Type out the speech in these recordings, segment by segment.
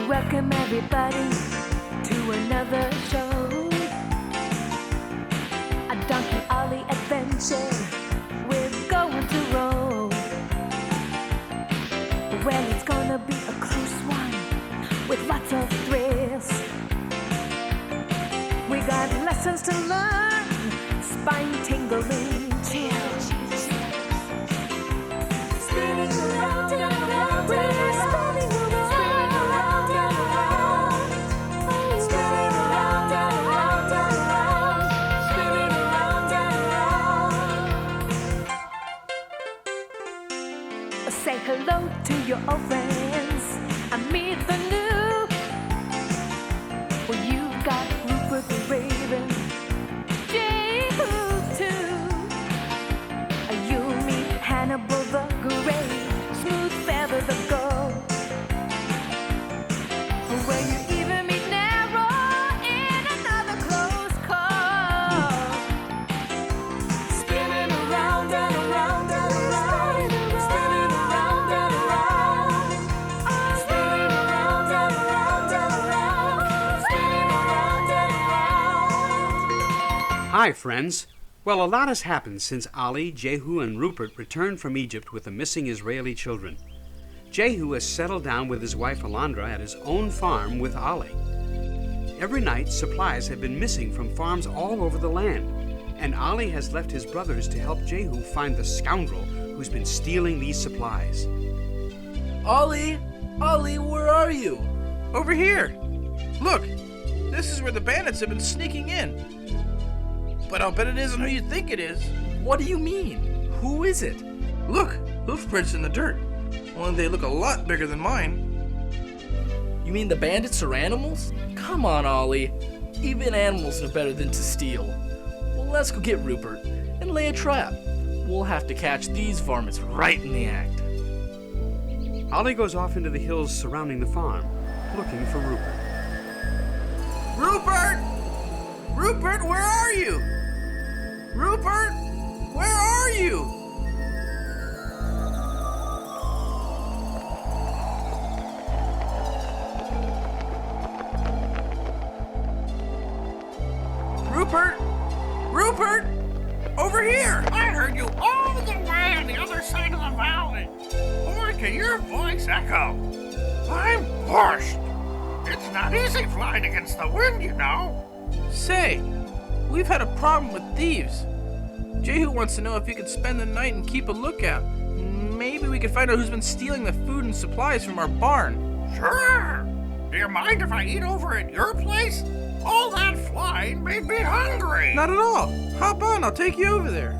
Welcome everybody to another show. A Donkey Ollie adventure. We're going to roll. Well, it's gonna be a close one with lots of thrills. We got lessons to learn, spine-tingling chills. Spinning around and around, we're spinning around and around. Spinning around and around and around. Spinning around and around. Say hello to your old friends and meet the new. Well, you got Rupert the Raven, Jay-Hoo too. You'll meet Hannibal the Great, Smooth Feather the Goat. Well, you even meet Nero in another close call. Spinning around and around and around. Spinning around and around. Spinning around and around and around. Spinning around and around. Hi, friends. Well, a lot has happened since Ollie, Jehu, and Rupert returned from Egypt with the missing Israeli children. Jehu has settled down with his wife Alondra at his own farm with Ollie. Every night, supplies have been missing from farms all over the land, and Ollie has left his brothers to help Jehu find the scoundrel who's been stealing these supplies. Ollie! Ollie, where are you? Over here! Look! This is where the bandits have been sneaking in. But I'll bet it isn't who you think it is. What do you mean? Who is it? Look! Hoof prints in the dirt. Only they look a lot bigger than mine. You mean the bandits are animals? Come on, Ollie. Even animals know better than to steal. Well, let's go get Rupert and lay a trap. We'll have to catch these varmints right in the act. Ollie goes off into the hills surrounding the farm, looking for Rupert. Rupert! Rupert, where are you? Rupert, where are you? Rupert! Rupert! Over here! I heard you all the way on the other side of the valley. Boy, can your voice echo. I'm parched. It's not easy flying against the wind, you know. Say, we've had a problem with thieves. Jehu wants to know if you could spend the night and keep a lookout. Maybe we could find out who's been stealing the food and supplies from our barn. Sure. Do you mind if I eat over at your place? All that flying made me hungry. Not at all. Hop on, I'll take you over there.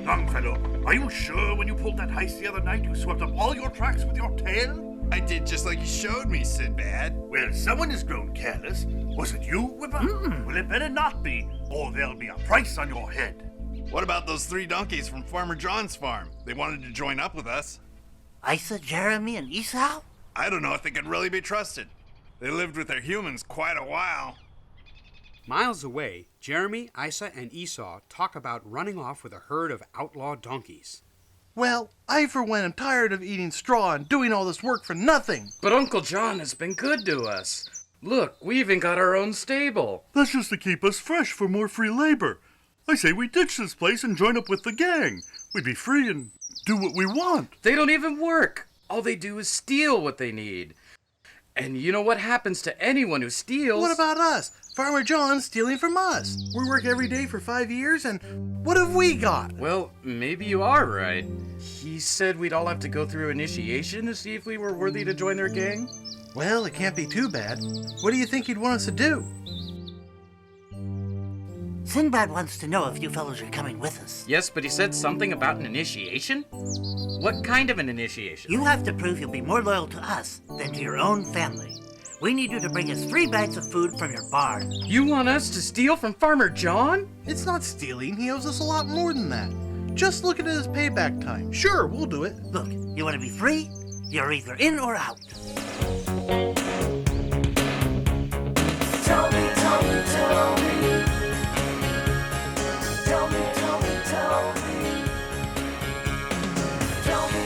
Young fellow, are you sure when you pulled that heist the other night you swept up all your tracks with your tail? I did just like you showed me, Sinbad. Well, someone has grown careless. Was it you, Whipper? Well, it better not be, or there'll be a price on your head. What about those 3 donkeys from Farmer John's farm? They wanted to join up with us. Isa, Jeremy, and Esau? I don't know if they could really be trusted. They lived with their humans quite a while. Miles away, Jeremy, Isa, and Esau talk about running off with a herd of outlaw donkeys. Well, I for one am tired of eating straw and doing all this work for nothing. But Uncle John has been good to us. Look, we even got our own stable. That's just to keep us fresh for more free labor. I say we ditch this place and join up with the gang. We'd be free and do what we want. They don't even work. All they do is steal what they need. And you know what happens to anyone who steals? What about us? Farmer John's stealing from us. We work every day for 5 years, and what have we got? Well, maybe you are right. He said we'd all have to go through initiation to see if we were worthy to join their gang. Well, it can't be too bad. What do you think he'd want us to do? Sinbad wants to know if you fellows are coming with us. Yes, but he said something about an initiation? What kind of an initiation? You have to prove you'll be more loyal to us than to your own family. We need you to bring us 3 bags of food from your barn. You want us to steal from Farmer John? It's not stealing. He owes us a lot more than that. Just look at his payback time. Sure, we'll do it. Look, you want to be free? You're either in or out. Tell me, tell me, tell me. Tell me, tell me, tell me. Tell me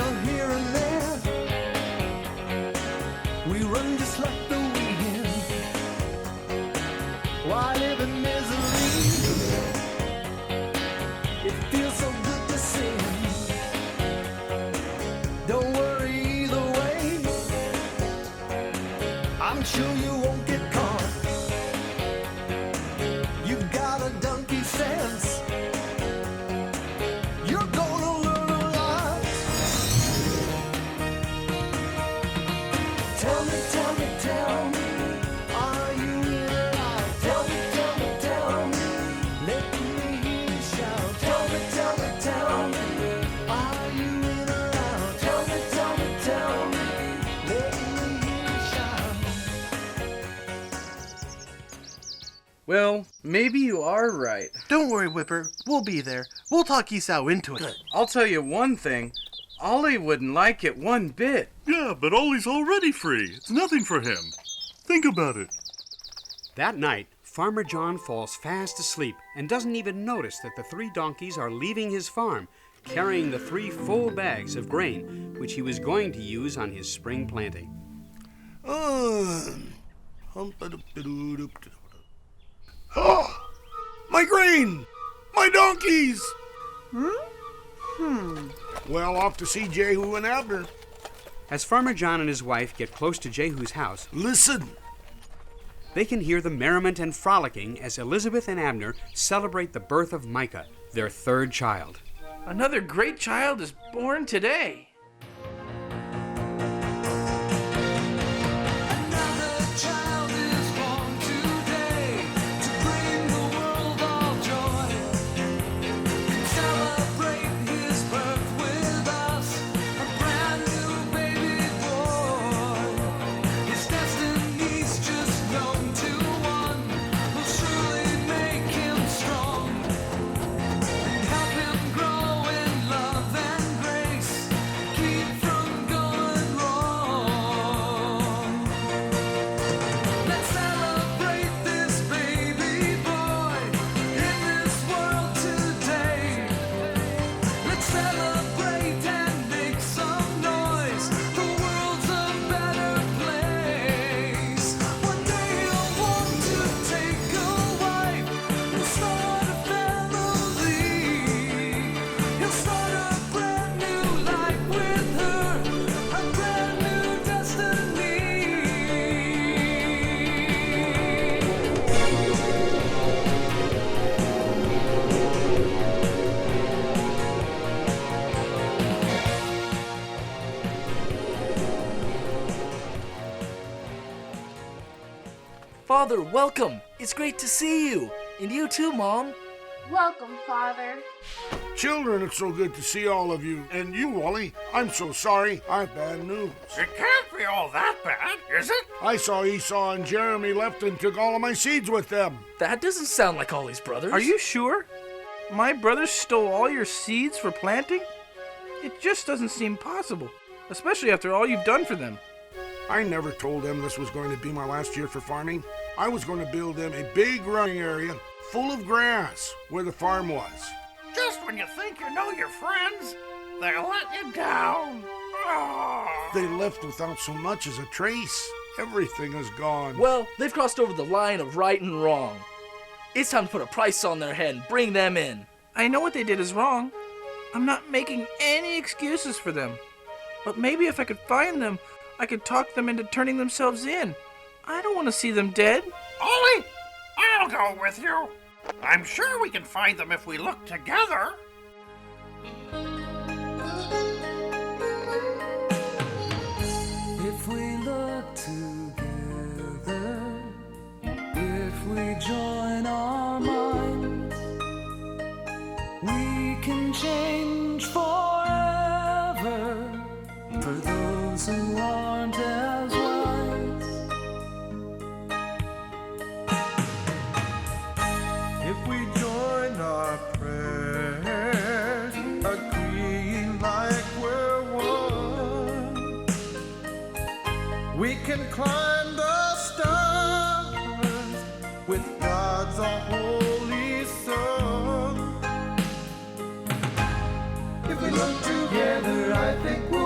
steal here and there. We run just like the wind. Why live in misery? It feels so good to sin. Don't worry either way. I'm sure you won't get caught. You've got a donkey sense. You're gonna learn a lot. Tell me, tell me, tell me, are you in or out? Tell me, tell me, tell me, let me hear you shout. Tell me, tell me, tell me, are you in or out? Tell me, tell me, tell me, let me hear you shout. Well, maybe you are right. Don't worry, Whipper. We'll be there. We'll talk Esau into it. Good. I'll tell you one thing. Ollie wouldn't like it one bit. Yeah, but Ollie's already free. It's nothing for him. Think about it. That night, Farmer John falls fast asleep and doesn't even notice that the 3 donkeys are leaving his farm, carrying the 3 full bags of grain, which he was going to use on his spring planting. Oh, my grain! My donkeys! Well, off to see Jehu and Abner. As Farmer John and his wife get close to Jehu's house, Listen. they can hear the merriment and frolicking as Elizabeth and Abner celebrate the birth of Micah, their 3rd child. Another great child is born today. Another child is born today to bring the world all joy. Celebrate his birth with us, a brand new baby boy. His destiny's just known to one, will surely make him strong and help him grow in love and grace. Keep from going wrong. Let's celebrate this baby boy in this world today. Let's celebrate and make some noise. The world's a better place. One day he'll want to take a wife and start a family. He'll start a brand new life with her, a brand new destiny. Father, welcome. It's great to see you. And you too, Mom. Welcome, Father. Children, it's so good to see all of you. And you, Ollie, I'm so sorry. I have bad news. It can't be all that bad, is it? I saw Esau and Jeremy left and took all of my seeds with them. That doesn't sound like Ollie's brothers. Are you sure? My brothers stole all your seeds for planting? It just doesn't seem possible, especially after all you've done for them. I never told them this was going to be my last year for farming. I was going to build them a big running area full of grass where the farm was. Just when you think you know your friends, they let you down. Oh. They left without so much as a trace. Everything is gone. Well, they've crossed over the line of right and wrong. It's time to put a price on their head and bring them in. I know what they did is wrong. I'm not making any excuses for them. But maybe if I could find them, I could talk them into turning themselves in. I don't want to see them dead. Ollie, I'll go with you. I'm sure we can find them if we look together. If we look together, if we join our minds, we can change forever for those who aren't as wise. If we join our prayers, agreeing like we're one, we can climb the stars with God's our holy Son. If we look together, I think we'll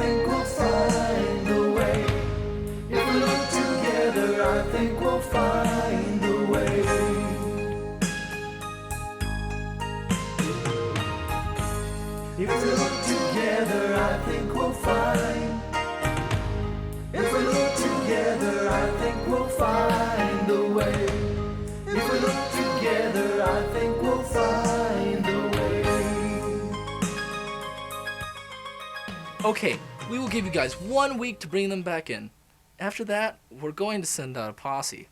think we'll find a way. If we look together, I think we'll find a way. If we look together, I think we'll find. If we look together, I think we'll find a way. If we look together, I think we'll find a way. Okay, we will give you guys 1 week to bring them back in. After that, we're going to send out a posse.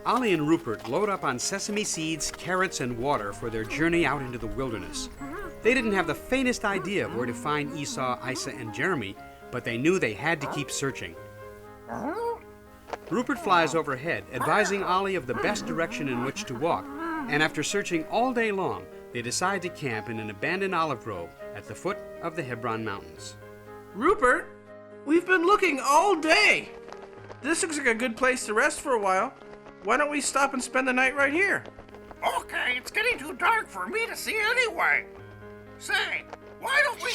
Ollie and Rupert load up on sesame seeds, carrots, and water for their journey out into the wilderness. They didn't have the faintest idea of where to find Esau, Isa, and Jeremy, but they knew they had to keep searching. Rupert flies overhead, advising Ollie of the best direction in which to walk, and after searching all day long, they decide to camp in an abandoned olive grove at the foot of the Hebron Mountains. Rupert, we've been looking all day. This looks like a good place to rest for a while. Why don't we stop and spend the night right here? Okay, it's getting too dark for me to see anyway. Say, why don't we...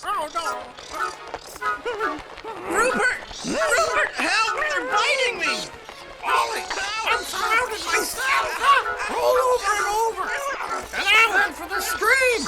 Oh no! Rupert! Rupert, help! They're biting me! Ollie, I'm surrounded myself! Roll over and over! And I'll head for the stream!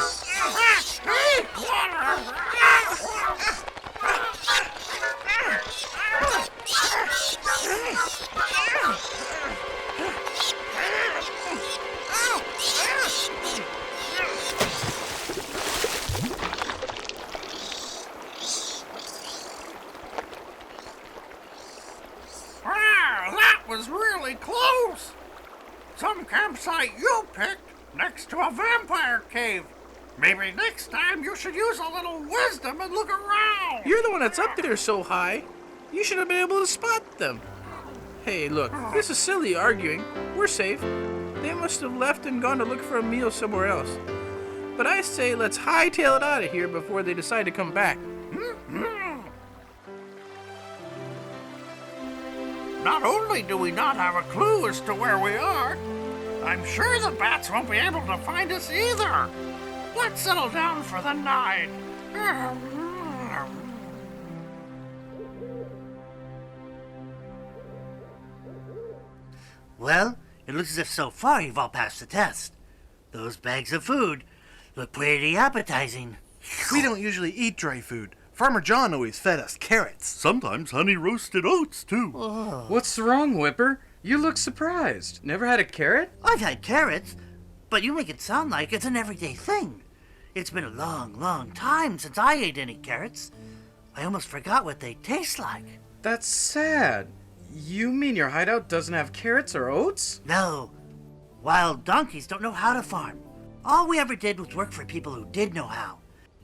That was really close! Some campsite you picked next to a vampire cave. Maybe next time you should use a little wisdom and look around. You're the one that's up there so high. You should have been able to spot them. Hey, look, this is silly arguing. We're safe. They must have left and gone to look for a meal somewhere else. But I say let's hightail it out of here before they decide to come back. Not only do we not have a clue as to where we are, I'm sure the bats won't be able to find us either. Let's settle down for the night. Well, it looks as if so far you've all passed the test. Those bags of food look pretty appetizing. We don't usually eat dry food. Farmer John always fed us carrots. Sometimes honey roasted oats, too. What's wrong, Whipper? You look surprised. Never had a carrot? I've had carrots, but you make it sound like it's an everyday thing. It's been a long, long time since I ate any carrots. I almost forgot what they taste like. That's sad. You mean your hideout doesn't have carrots or oats? No. Wild donkeys don't know how to farm. All we ever did was work for people who did know how.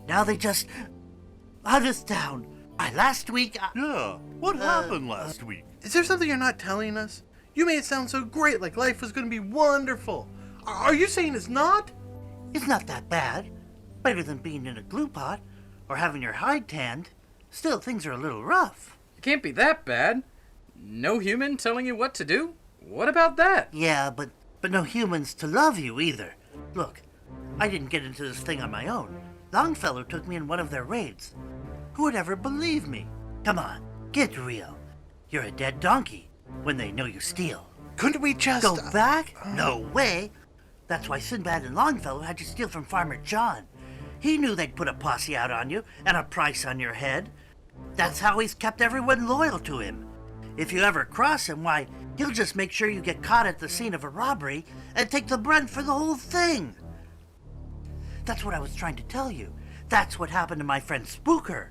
Now they just hunt us down. Last week... Yeah, what happened last week? Is there something you're not telling us? You made it sound so great, like life was going to be wonderful. Are you saying it's not? It's not that bad. Better than being in a glue pot or having your hide tanned. Still, things are a little rough. It can't be that bad. No human telling you what to do? What about that? Yeah, but no humans to love you either. Look, I didn't get into this thing on my own. Longfellow took me in one of their raids. Who would ever believe me? Come on, get real. You're a dead donkey when they know you steal. Couldn't we just... Go back? No way. That's why Sinbad and Longfellow had you steal from Farmer John. He knew they'd put a posse out on you and a price on your head. That's how he's kept everyone loyal to him. If you ever cross him, why, he'll just make sure you get caught at the scene of a robbery and take the brunt for the whole thing. That's what I was trying to tell you. That's what happened to my friend Spooker.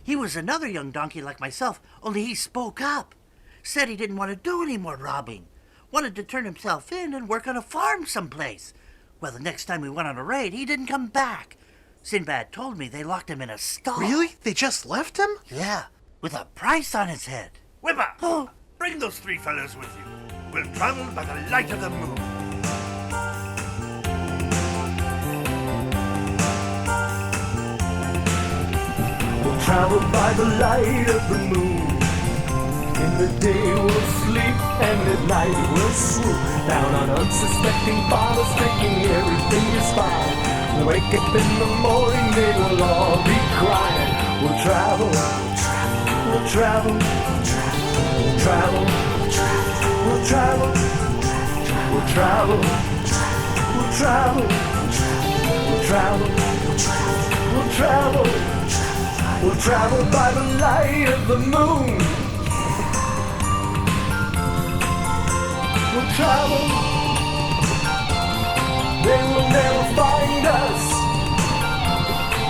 He was another young donkey like myself, only he spoke up. Said he didn't want to do any more robbing. Wanted to turn himself in and work on a farm someplace. Well, the next time we went on a raid, he didn't come back. Sinbad told me they locked him in a stall. Really? They just left him? Yeah, with a price on his head. Whipper, Oh, bring those three fellows with you. We'll travel by the light of the moon. We'll travel by the light of the moon. In the day we'll sleep, and at night we'll swoop down on unsuspecting farmers, thinking everything is fine. We'll wake up in the morning, they will all be crying. We'll travel, we'll travel, we'll travel, we'll travel, we'll travel, we'll travel, we'll travel, we'll travel, we'll travel by the light of the moon. We'll travel, they will never find us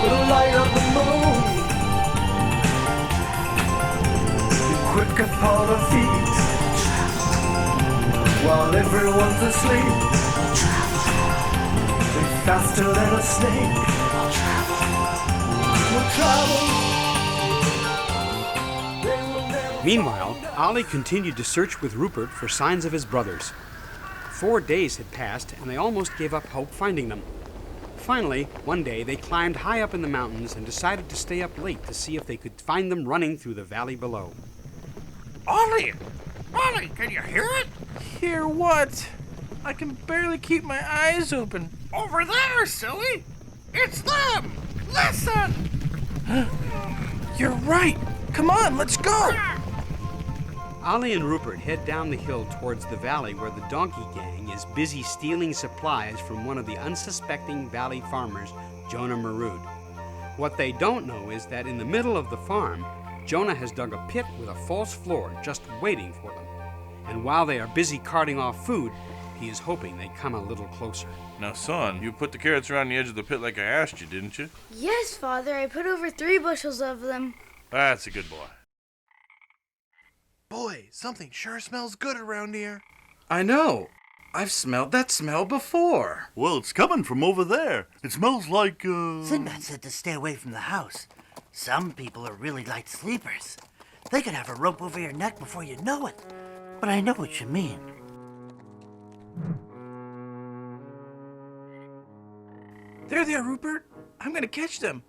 with the light of the moon. Be quick upon our feet while everyone's asleep. Be faster than a snake. We'll travel. They will never. Meanwhile, Ollie continued to search with Rupert for signs of his brothers. 4 days had passed, and they almost gave up hope finding them. Finally, one day, they climbed high up in the mountains and decided to stay up late to see if they could find them running through the valley below. Ollie! Ollie, can you hear it? Hear what? I can barely keep my eyes open. Over there, silly! It's them! Listen! You're right! Come on, let's go! Ollie and Rupert head down the hill towards the valley where the donkey gang is busy stealing supplies from one of the unsuspecting valley farmers, Jonah Marood. What they don't know is that in the middle of the farm, Jonah has dug a pit with a false floor just waiting for them. And while they are busy carting off food, he is hoping they come a little closer. Now, son, you put the carrots around the edge of the pit like I asked you, didn't you? Yes, Father, I put over 3 bushels of them. That's a good boy. Boy, something sure smells good around here. I know. I've smelled that smell before. Well, it's coming from over there. It smells like, Sinbad said to stay away from the house. Some people are really light sleepers. They could have a rope over your neck before you know it. But I know what you mean. There they are, Rupert. I'm gonna catch them.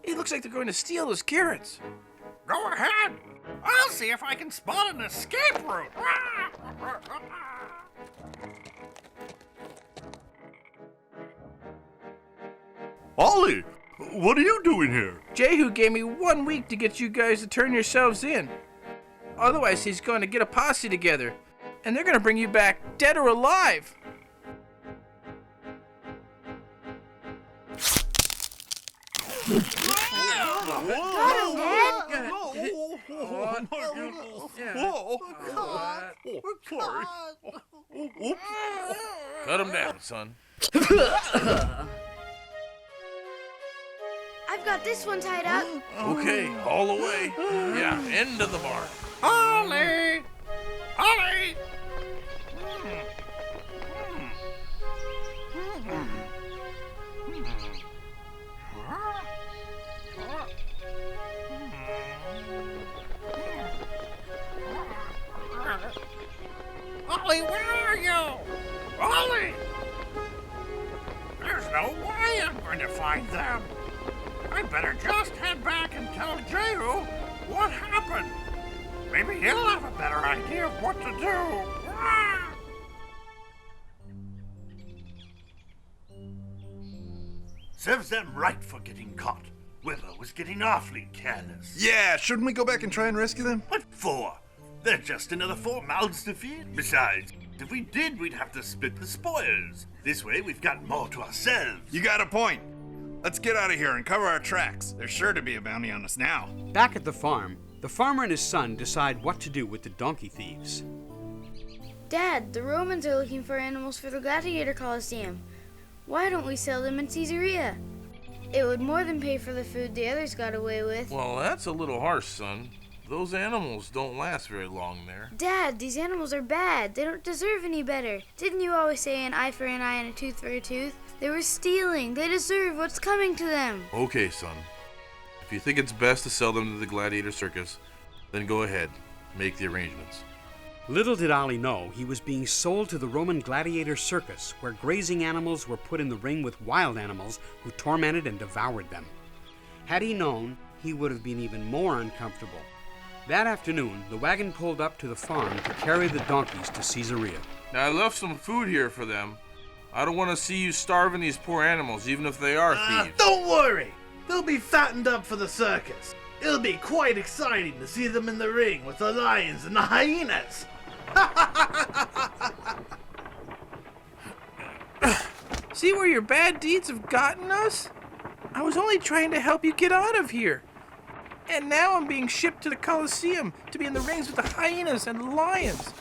It looks like they're going to steal those carrots. Go ahead! I'll see if I can spot an escape route! Ollie, what are you doing here? Jehu gave me 1 week to get you guys to turn yourselves in. Otherwise, he's going to get a posse together, and they're going to bring you back dead or alive. Cut him down, son. I've got this one tied up. Okay, all the way. Yeah, end of the barn. Ollie! Ollie! Ollie, where are you? Ollie! There's no way I'm going to find them. I better just head back and tell Jehu what happened. Maybe he'll have a better idea of what to do. Ah! Serves them right for getting caught. Willow was getting awfully careless. Yeah, shouldn't we go back and try and rescue them? What for? They're just another 4 mouths to feed. Besides, if we did, we'd have to split the spoils. This way, we've got more to ourselves. You got a point. Let's get out of here and cover our tracks. There's sure to be a bounty on us now. Back at the farm, the farmer and his son decide what to do with the donkey thieves. Dad, the Romans are looking for animals for the Gladiator Coliseum. Why don't we sell them in Caesarea? It would more than pay for the food the others got away with. Well, that's a little harsh, son. Those animals don't last very long there. Dad, these animals are bad. They don't deserve any better. Didn't you always say an eye for an eye and a tooth for a tooth? They were stealing. They deserve what's coming to them. Okay, son. If you think it's best to sell them to the Gladiator Circus, then go ahead. Make the arrangements. Little did Ollie know he was being sold to the Roman gladiator circus, where grazing animals were put in the ring with wild animals who tormented and devoured them. Had he known, he would have been even more uncomfortable. That afternoon, the wagon pulled up to the farm to carry the donkeys to Caesarea. Now, I left some food here for them. I don't want to see you starving these poor animals, even if they are thieves. Don't worry! They'll be fattened up for the circus. It'll be quite exciting to see them in the ring with the lions and the hyenas. See where your bad deeds have gotten us? I was only trying to help you get out of here. And now I'm being shipped to the Colosseum to be in the rings with the hyenas and the lions.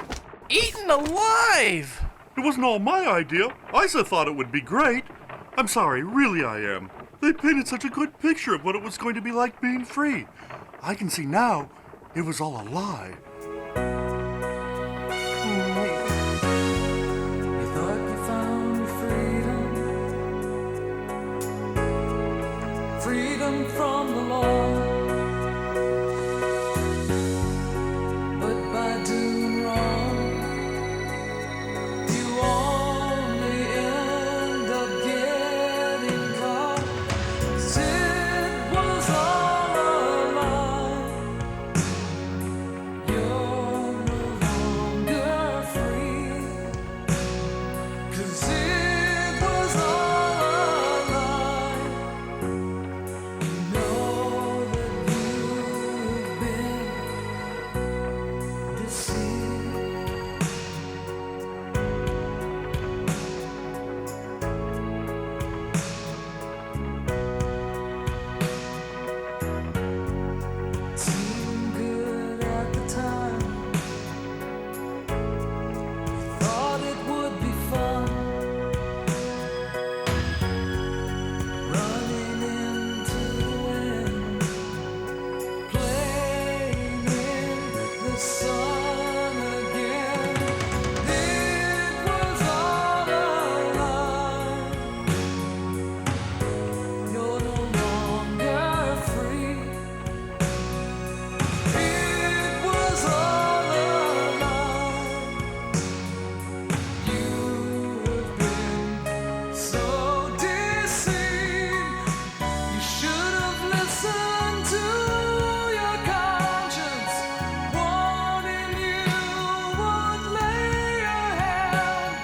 Eaten alive! It wasn't all my idea. Isa thought it would be great. I'm sorry, really I am. They painted such a good picture of what it was going to be like being free. I can see now it was all a lie. You thought you found your freedom, freedom from the law. But by doing wrong, you only end up getting caught. 'Cause it was all a lie. You're no longer free. 'Cause it was all a lie. You know that you've been deceived. It seemed good at the time. You thought it would be fun, running into the wind, playing in the sun again. It was all a lie. You're no longer free. It was all a lie. You have been so deceived. You should have listened to your conscience, warning you would lay your hand.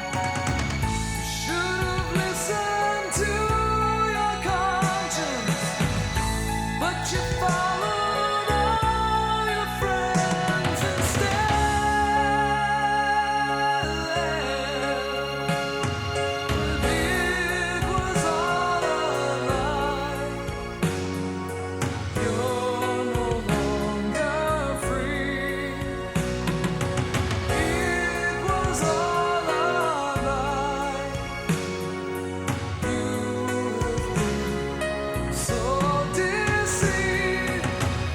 You should have listened to your conscience, but you followed all your friends instead. But it was all a lie. You're no longer free. It was all a lie. You have been so deceived.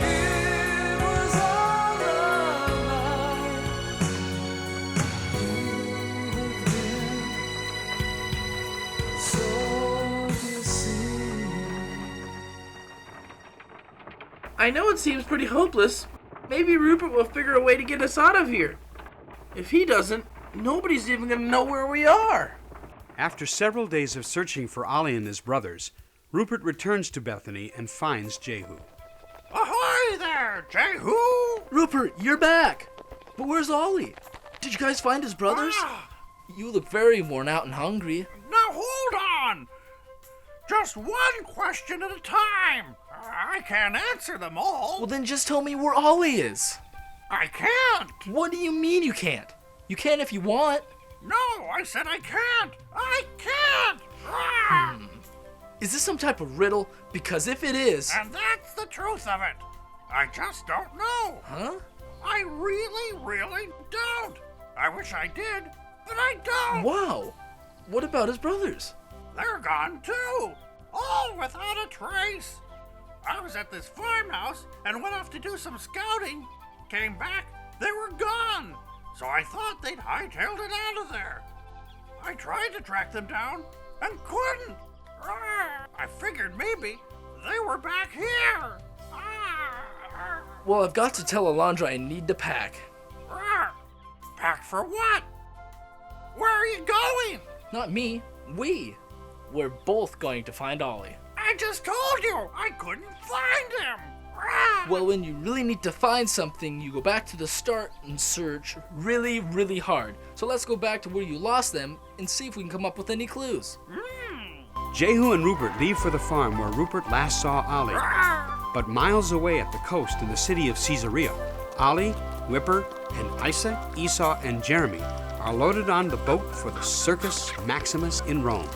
It was all a lie. You have been so deceived. I know it seems pretty hopeless. Maybe Rupert will figure a way to get us out of here. If he doesn't, nobody's even gonna know where we are. After several days of searching for Ollie and his brothers, Rupert returns to Bethany and finds Jehu. Ahoy there, Jehu! Rupert, you're back! But where's Ollie? Did you guys find his brothers? You look very worn out and hungry. Now hold on! Just one question at a time. I can't answer them all. Well, then just tell me where Ollie is. I can't. What do you mean you can't? You can if you want. No, I said I can't. I can't. Ah! Is this some type of riddle? Because if it is... And that's the truth of it. I just don't know. Huh? I really, really don't. I wish I did, but I don't. Wow. What about his brothers? They're gone too. All without a trace. I was at this farmhouse and went off to do some scouting. Came back, they were gone. So I thought they'd hightailed it out of there. I tried to track them down and couldn't. I figured maybe they were back here. Well, I've got to tell Alondra I need to pack. Pack for what? Where are you going? Not me. We. We're both going to find Ollie. I just told you I couldn't find him. Well, when you really need to find something, you go back to the start and search really, really hard. So let's go back to where you lost them and see if we can come up with any clues. Jehu and Rupert leave for the farm where Rupert last saw Ollie. But miles away at the coast in the city of Caesarea, Ollie, Whipper, and Isa, Esau, and Jeremy are loaded on the boat for the Circus Maximus in Rome.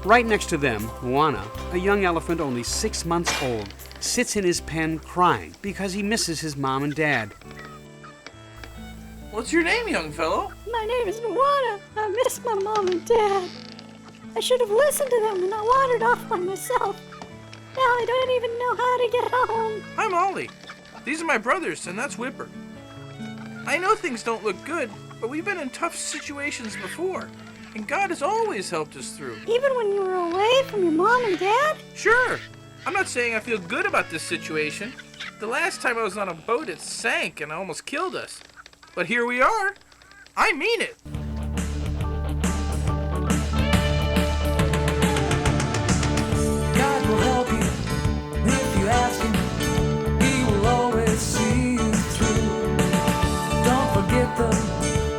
Right next to them, Moana, a young elephant only 6 months old, sits in his pen crying because he misses his mom and dad. What's your name, young fellow? My name is Moana. I miss my mom and dad. I should have listened to them and not wandered off by myself. Now I don't even know how to get home. I'm Ollie. These are my brothers, and that's Whipper. I know things don't look good, but we've been in tough situations before, and God has always helped us through. Even when you were away from your mom and dad? Sure. I'm not saying I feel good about this situation. The last time I was on a boat, it sank and almost killed us. But here we are. I mean it. God will help you if you ask Him. He will always see you through. Don't forget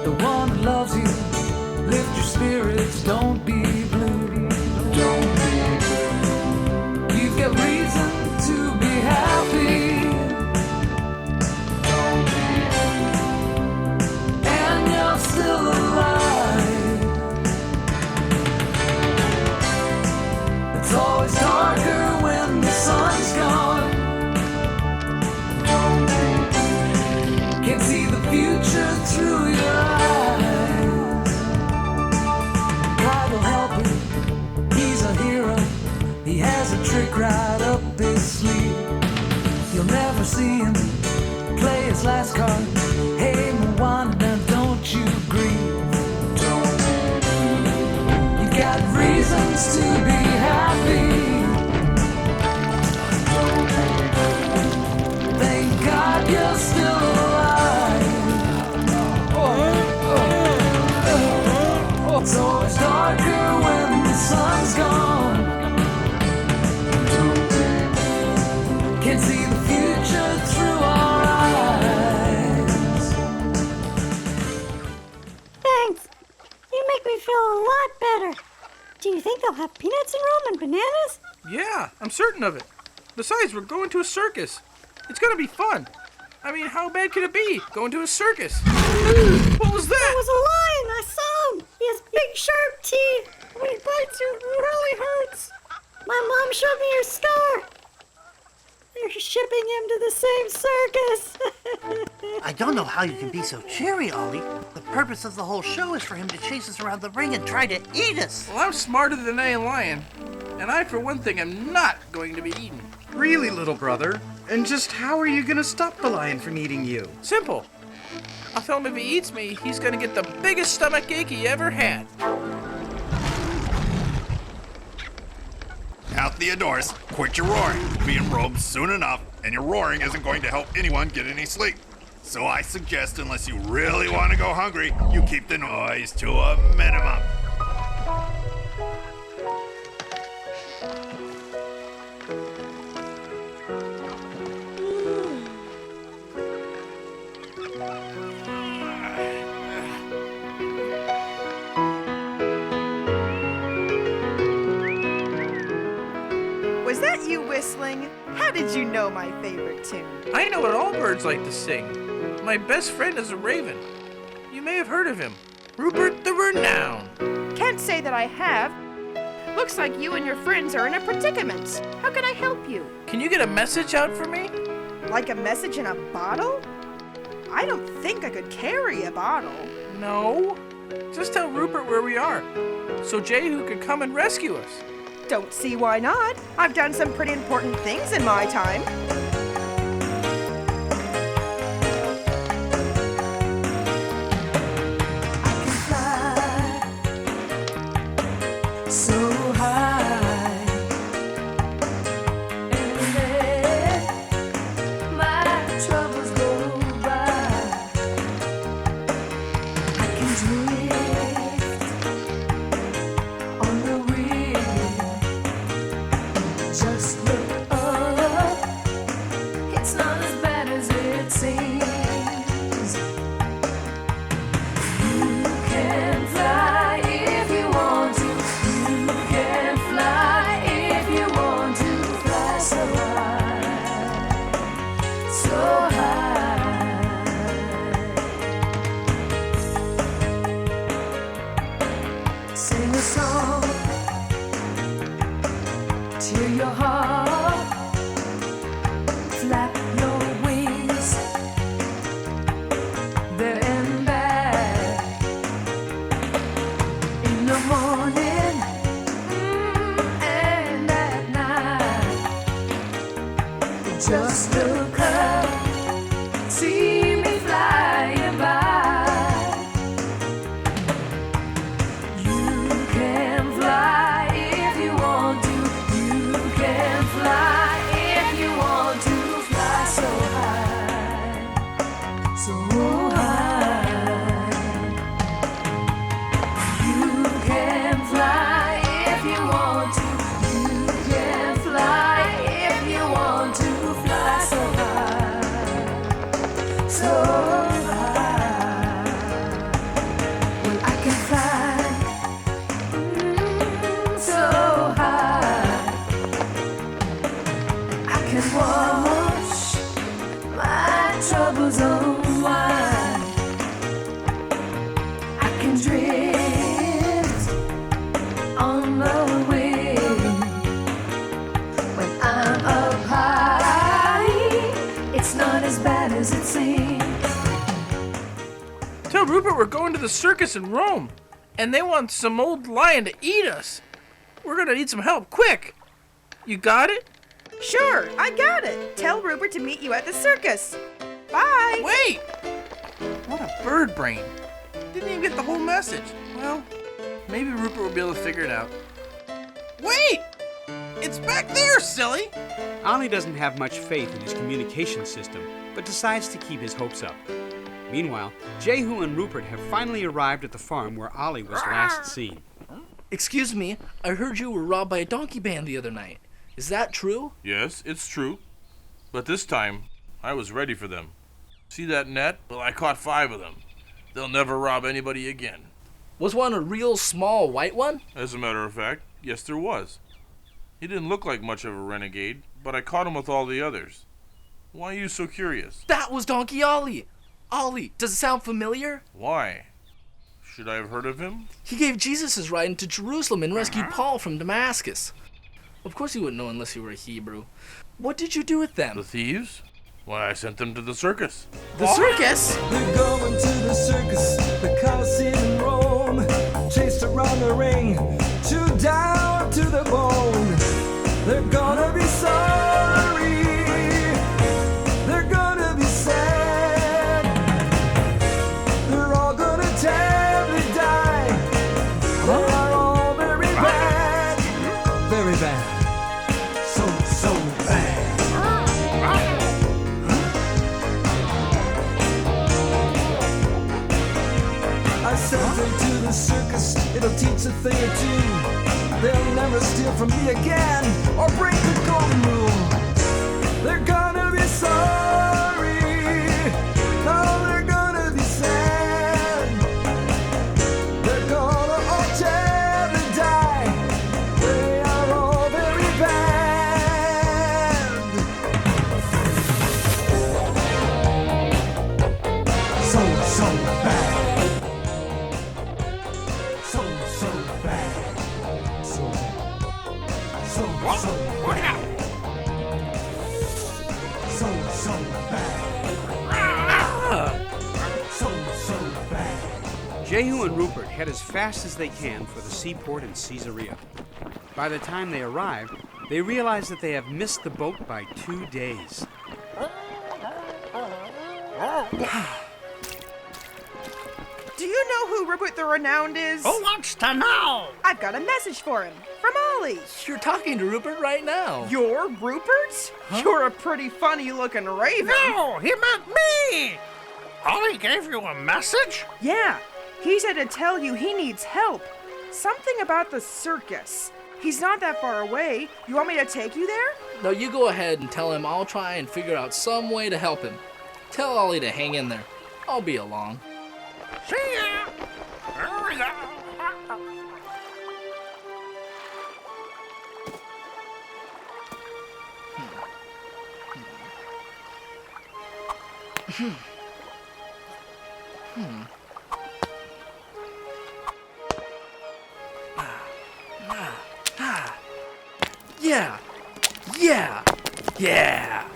the one who loves you. Lift your spirits, don't be blue. Don't be blue. You've got reason to be happy. Don't be blue. And you're still alive. It's always darker when the sun's gone. Don't be blue. Can't see the future through your eyes. God will help you. He's a hero. He has a trick right up his sleeve. You'll never see him play his last card. Hey, Moana, now don't you grieve. Don't grieve. You've got reasons to be happy. Don't grieve. Thank God you're still alive. It's always darker when the sun's gone. Can't see the future through our eyes. Thanks. You make me feel a lot better. Do you think they'll have peanuts in Rome and bananas? Yeah, I'm certain of it. Besides, we're going to a circus. It's gonna be fun. I mean, how bad could it be, going to a circus? What was that? That was a lion. I saw him. He has big, sharp teeth. When he bites you, it really hurts. My mom showed me her scar. They're shipping him to the same circus. I don't know how you can be so cheery, Ollie. The purpose of the whole show is for him to chase us around the ring and try to eat us. Well, I'm smarter than any lion. And I, for one thing, am not going to be eaten. Really, little brother? And just how are you gonna stop the lion from eating you? Simple. I'll tell him if he eats me, he's gonna get the biggest stomach ache he ever had. Now, Theodorus, quit your roaring. We'll be in Rome soon enough, and your roaring isn't going to help anyone get any sleep. So I suggest, unless you really want to go hungry, you keep the noise to a minimum. Was that you whistling? How did you know my favorite tune? I know what all birds like to sing. My best friend is a raven. You may have heard of him. Rupert the Renowned. Can't say that I have. Looks like you and your friends are in a predicament. How can I help you? Can you get a message out for me? Like a message in a bottle? I don't think I could carry a bottle. No. Just tell Rupert where we are, so Jehu could come and rescue us. Don't see why not. I've done some pretty important things in my time. So high and let my troubles go by. I can drift on the wind. Just look up. It's not Cheer your heart, flap your wings, there and back. In the morning and at night, just look up, see me flying by. You can fly if you want to. You can fly if you want to. Fly so high, so high. You can fly if you want to. You can fly if you want to. Fly so high, so high. Well, I can fly so high. I can watch my troubles unwind. I can drift on the wind. When I'm up high, it's not as bad as it seems. Tell Rupert we're going to the circus in Rome, and they want some old lion to eat us. We're gonna need some help, quick. You got it? Sure, I got it. Tell Rupert to meet you at the circus. Bye. Wait! What a bird brain. Didn't even get the whole message. Well, maybe Rupert will be able to figure it out. Wait! It's back there, silly! Ollie doesn't have much faith in his communication system, but decides to keep his hopes up. Meanwhile, Jehu and Rupert have finally arrived at the farm where Ollie was last seen. Excuse me, I heard you were robbed by a donkey band the other night. Is that true? Yes, it's true. But this time, I was ready for them. See that net? Well, I caught 5 of them. They'll never rob anybody again. Was one a real small white one? As a matter of fact, yes, there was. He didn't look like much of a renegade, but I caught him with all the others. Why are you so curious? That was Donkey Ollie. Ollie, does it sound familiar? Why? Should I have heard of him? He gave Jesus his ride into Jerusalem and rescued Paul from Damascus. Of course you wouldn't know unless you were a Hebrew. What did you do with them? The thieves? Why, I sent them to the circus. The circus? They're going to the circus, the Colosseum in Rome. Chased around the ring, chewed down to the bone. They're gonna be sorry. They're gonna be sad. They're all gonna terribly die. They are all very bad. Very bad. So bad. I sent them to the circus, it'll teach a thing or two. They'll never steal from me again, or break the golden rule. They're gonna be sorry, no, they're gonna be sad. They're gonna all terribly die, they are all very bad. So bad. So bad. So bad. So bad. So bad. Jehu and Rupert head as fast as they can for the seaport in Caesarea. By the time they arrive, they realize that they have missed the boat by 2 days. Do you know who Rupert the Renowned is? Who wants to know? I've got a message for him from Ollie. You're talking to Rupert right now. You're Rupert? You're a pretty funny looking raven. No, he meant me! Ollie gave you a message? Yeah, he said to tell you he needs help. Something about the circus. He's not that far away. You want me to take you there? No, you go ahead and tell him I'll try and figure out some way to help him. Tell Ollie to hang in there. I'll be along. See ya! There we go. Yeah! Yeah! Yeah!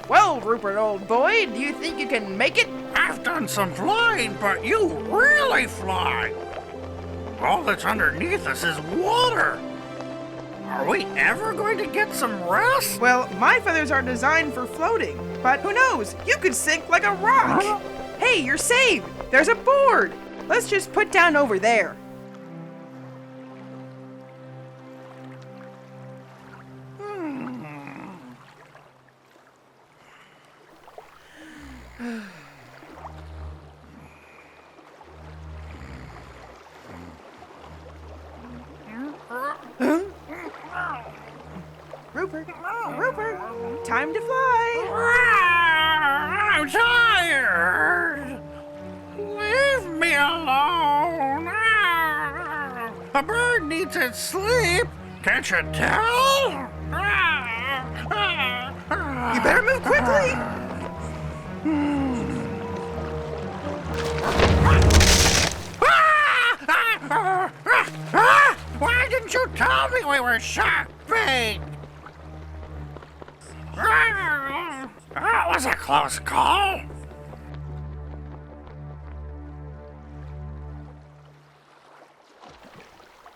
Well, Rupert, old boy, do you think you can make it? I've done some flying, but you really fly. All that's underneath us is water. Are we ever going to get some rest? Well, my feathers are designed for floating, but who knows? You could sink like a rock. Huh? Hey, you're saved. There's a board. Let's just put down over there. Rupert, time to fly. I'm tired. Leave me alone. A bird needs its sleep. Can't you tell? You better move quickly. Why didn't you tell me we were shark bait? That was a close call.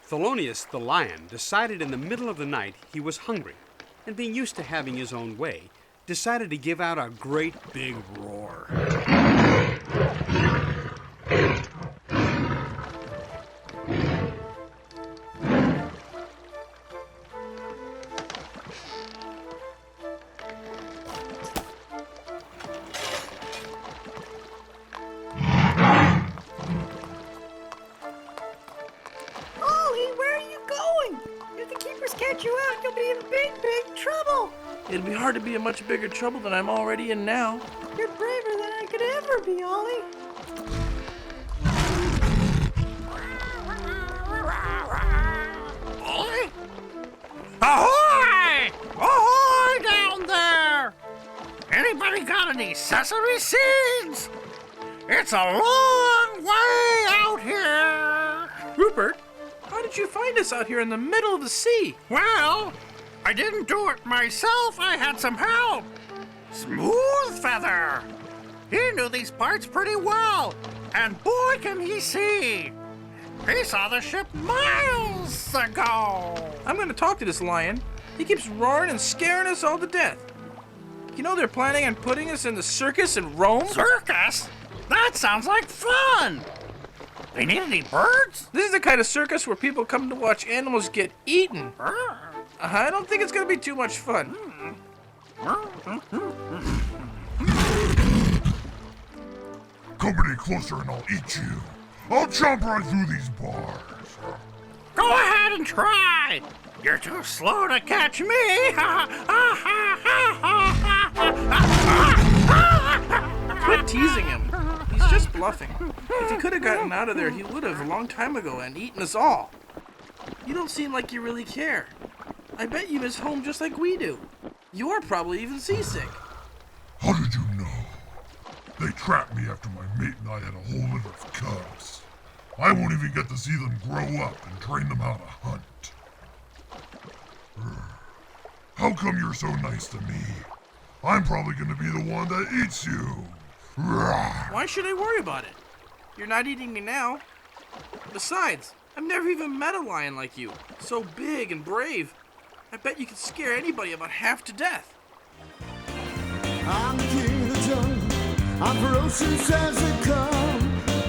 Thelonious the lion decided in the middle of the night he was hungry, and being used to having his own way, decided to give out a great big roar. Ollie, where are you going? If the keepers catch you out, you'll be in big, big trouble. It'd be hard to be in much bigger trouble than I'm already in now. You're braver than I could ever be, Ollie. Ollie? Ahoy! Ahoy down there! Anybody got any sesame seeds? It's a long way out here. Rupert, how did you find us out here in the middle of the sea? Well, I didn't do it myself. I had some help. Smooth Feather. He knew these parts pretty well, and boy can he see. He saw the ship miles ago. I'm going to talk to this lion. He keeps roaring and scaring us all to death. You know they're planning on putting us in the circus in Rome? Circus? That sounds like fun. They need any birds? This is the kind of circus where people come to watch animals get eaten. I don't think it's going to be too much fun. Come any closer and I'll eat you. I'll jump right through these bars. Go ahead and try. You're too slow to catch me. Quit teasing him. He's just bluffing. If he could have gotten out of there, he would have a long time ago and eaten us all. You don't seem like you really care. I bet you miss home just like we do. You're probably even seasick. How did you know? They trapped me after my mate and I had a whole litter of cubs. I won't even get to see them grow up and train them how to hunt. How come you're so nice to me? I'm probably gonna be the one that eats you. Why should I worry about it? You're not eating me now. Besides, I've never even met a lion like you. So big and brave. I bet you could scare anybody about half to death. I'm the king of the jungle. I'm ferocious as they come.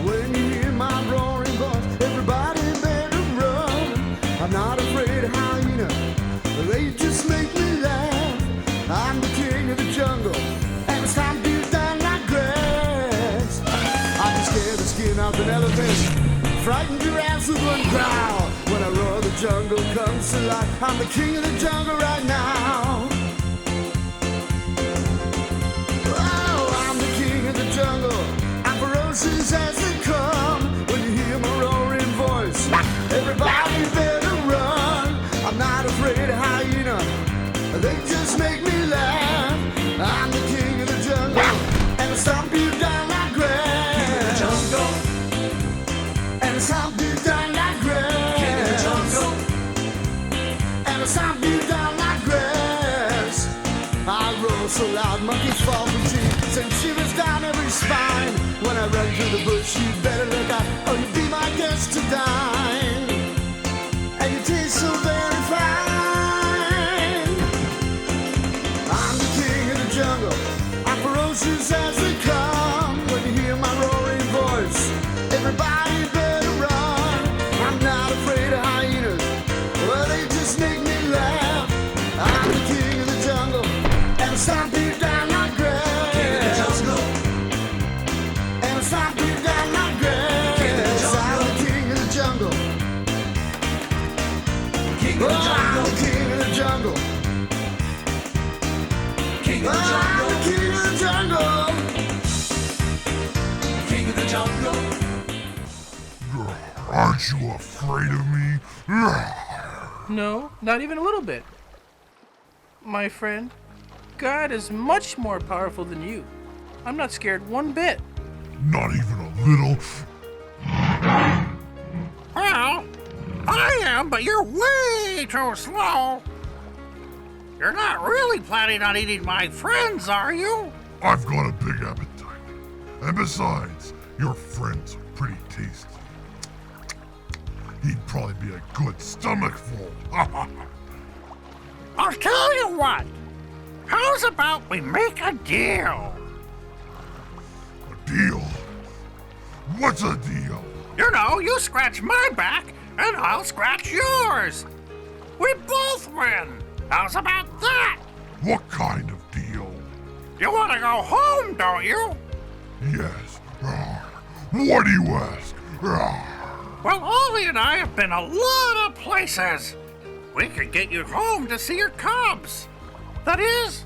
When you hear my roaring voice, everybody better run. I'm not afraid of hyena. They just make me laugh. I'm the king of the jungle, and it's time to down like grass. I can scare the skin off an elephant, frighten giraffes with one growl. When I roar, the jungle comes to life. I'm the king of the jungle right now. Oh, I'm the king of the jungle. I'm ferocious as they come. When you hear my roaring voice, everybody better run. I'm not afraid of hyena. They just make me laugh. I'm the king of the jungle, and I stomp you down like grass. King of the jungle, and I stomp you down like grass. King of the jungle, and I stomp you down like roar so loud, monkeys fall from trees, send shivers down every spine. When I run through the bush, you better look out, or you'll be my guest to dine. And you taste so very fine. I'm the king of the jungle, I'm ferocious as they come. When you hear my roaring voice, everybody better run. I'm not afraid of hyenas, well, they just make me laugh. I'm the king of the jungle, and I stomp you down like grass. King of the jungle, and I stomp you down like grass. King of the jungle, I'm the king of the jungle. King of the jungle, I'm the king of the jungle. King of the jungle, I'm the king of the jungle. King of the jungle. Aren't you afraid of me? No, not even a little bit. My friend, God is much more powerful than you. I'm not scared one bit. Not even a little. Well, I am, but you're way too slow. You're not really planning on eating my friends, are you? I've got a big appetite. And besides, your friend's pretty tasty. He'd probably be a good stomachful. I'll tell you what. How's about we make a deal? A deal? What's a deal? You know, you scratch my back, and I'll scratch yours. We both win. How's about that? What kind of deal? You want to go home, don't you? Yes. What do you ask? Well, Ollie and I have been a lot of places. We could get you home to see your cubs. That is,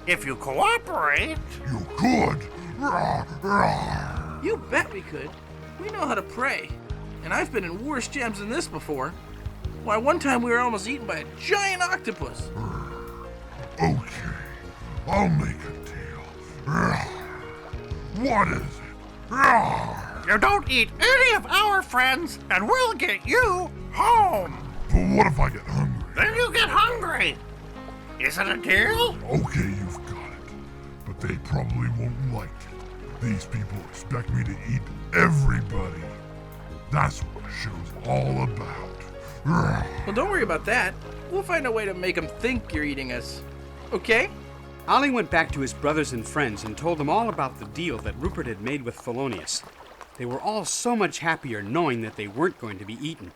if you cooperate. You could? You bet we could. We know how to pray. And I've been in worse jams than this before. Why, one time we were almost eaten by a giant octopus. Okay, I'll make a deal. What is it? You don't eat any of our friends, and we'll get you home. But what if I get hungry? Then you get hungry. Is it a deal? Okay, you've got it. But they probably won't like it. These people expect me to eat everybody. That's what the show's all about. Well, don't worry about that. We'll find a way to make them think you're eating us. Okay? Ollie went back to his brothers and friends and told them all about the deal that Rupert had made with Thelonious. They were all so much happier knowing that they weren't going to be eaten.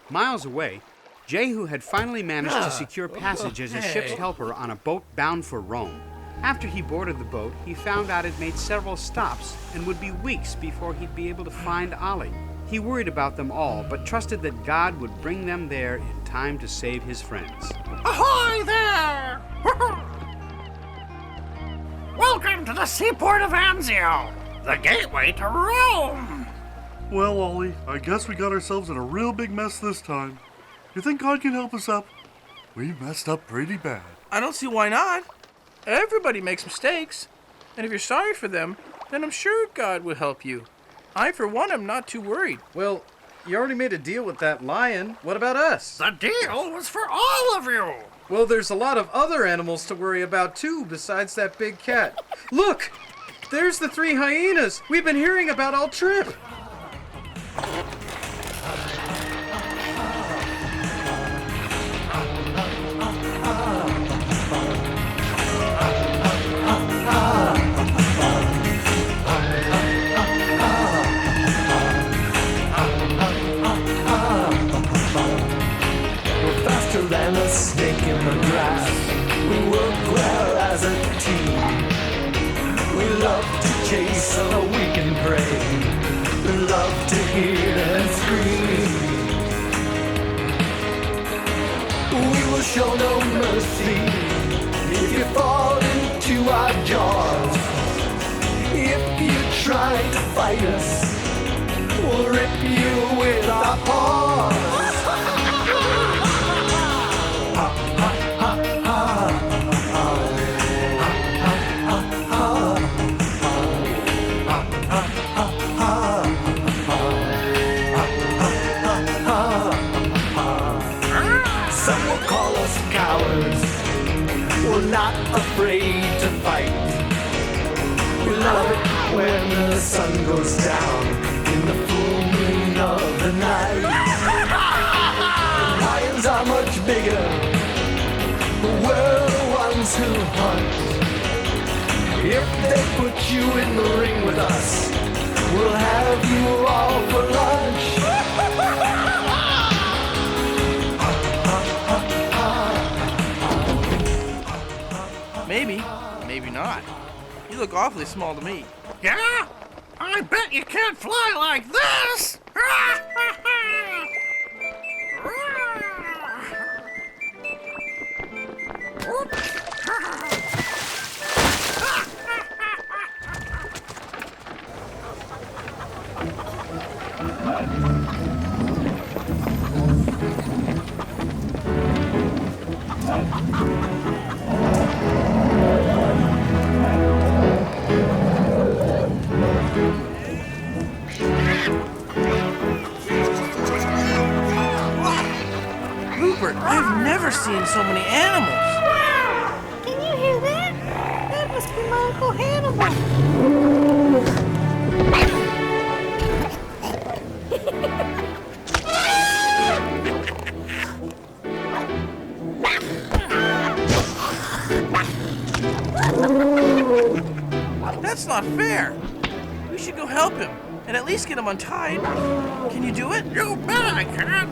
Miles away, Jehu had finally managed to secure passage as a ship's helper on a boat bound for Rome. After he boarded the boat, he found out it made several stops and would be weeks before he'd be able to find Ollie. He worried about them all, but trusted that God would bring them there in time to save his friends. Ahoy there! Welcome to the seaport of Anzio, the gateway to Rome. Well, Ollie, I guess we got ourselves in a real big mess this time. You think God can help us up? We messed up pretty bad. I don't see why not. Everybody makes mistakes. And if you're sorry for them, then I'm sure God will help you. I, for one, am not too worried. Well, you already made a deal with that lion. What about us? The deal was for all of you. Well, there's a lot of other animals to worry about, too, besides that big cat. Look! There's the 3 hyenas we've been hearing about all trip. Than a snake in the grass. We work well as a team. We love to chase so we can pray. We love to hear and scream. We will show no mercy if you fall into our jaws. If you try to fight us, we'll rip you with our paws. we're not afraid to fight. We love it when the sun goes down in the full moon of the night. Lions are much bigger, but we're the ones who hunt. If they put you in the ring with us, we'll have you all for lunch. Maybe, maybe not. You look awfully small to me. Yeah? I bet you can't fly like this! Rupert, I've never seen so many animals. Wow! Can you hear that? That must be my Uncle Hannibal. That's not fair. We should go help him and at least get him untied. Can you do it? You bet I can!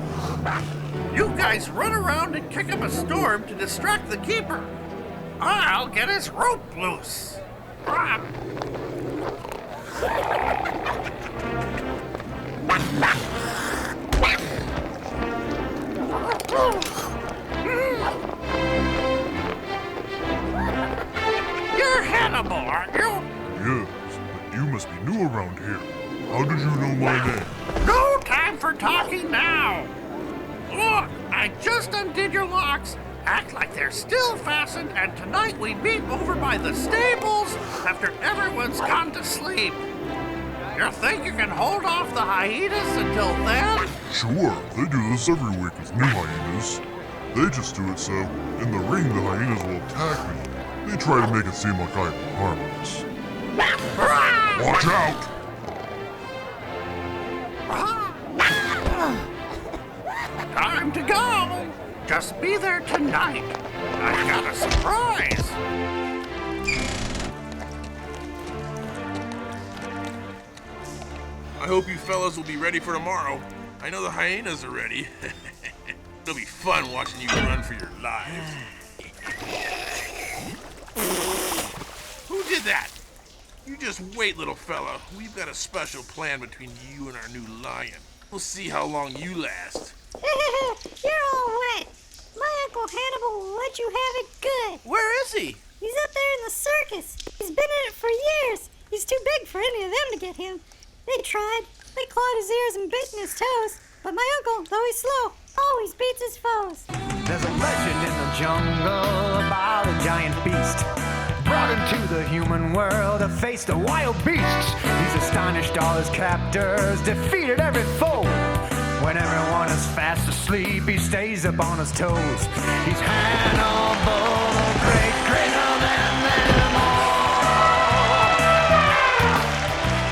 You guys run around and kick up a storm to distract the keeper. I'll get his rope loose. You're Hannibal, aren't you? Yes, but you must be new around here. How did you know my name? No time for talking now. Look, I just undid your locks. Act like they're still fastened, and tonight we meet over by the stables after everyone's gone to sleep. You think you can hold off the hyenas until then? Sure, they do this every week with new hyenas. They just do it so, in the ring, the hyenas will attack me. They try to make it seem like I'm harmless. Watch out! Time to go. Just be there tonight. I've got a surprise. I hope you fellas will be ready for tomorrow. I know the hyenas are ready. It'll be fun watching you run for your lives. Who did that? You just wait, little fella. We've got a special plan between you and our new lion. We'll see how long you last. You're all right. My Uncle Hannibal will let you have it good. Where is he? He's up there in the circus. He's been in it for years. He's too big for any of them to get him. They tried. They clawed his ears and bitten his toes. But my uncle, though he's slow, always beats his foes. There's a legend in the jungle about a giant beast brought into the human world to face the wild beasts. He's astonished all his captors, defeated every foe. When everyone is fast asleep, he stays up on his toes. He's Hannibal, the great, greater than them all.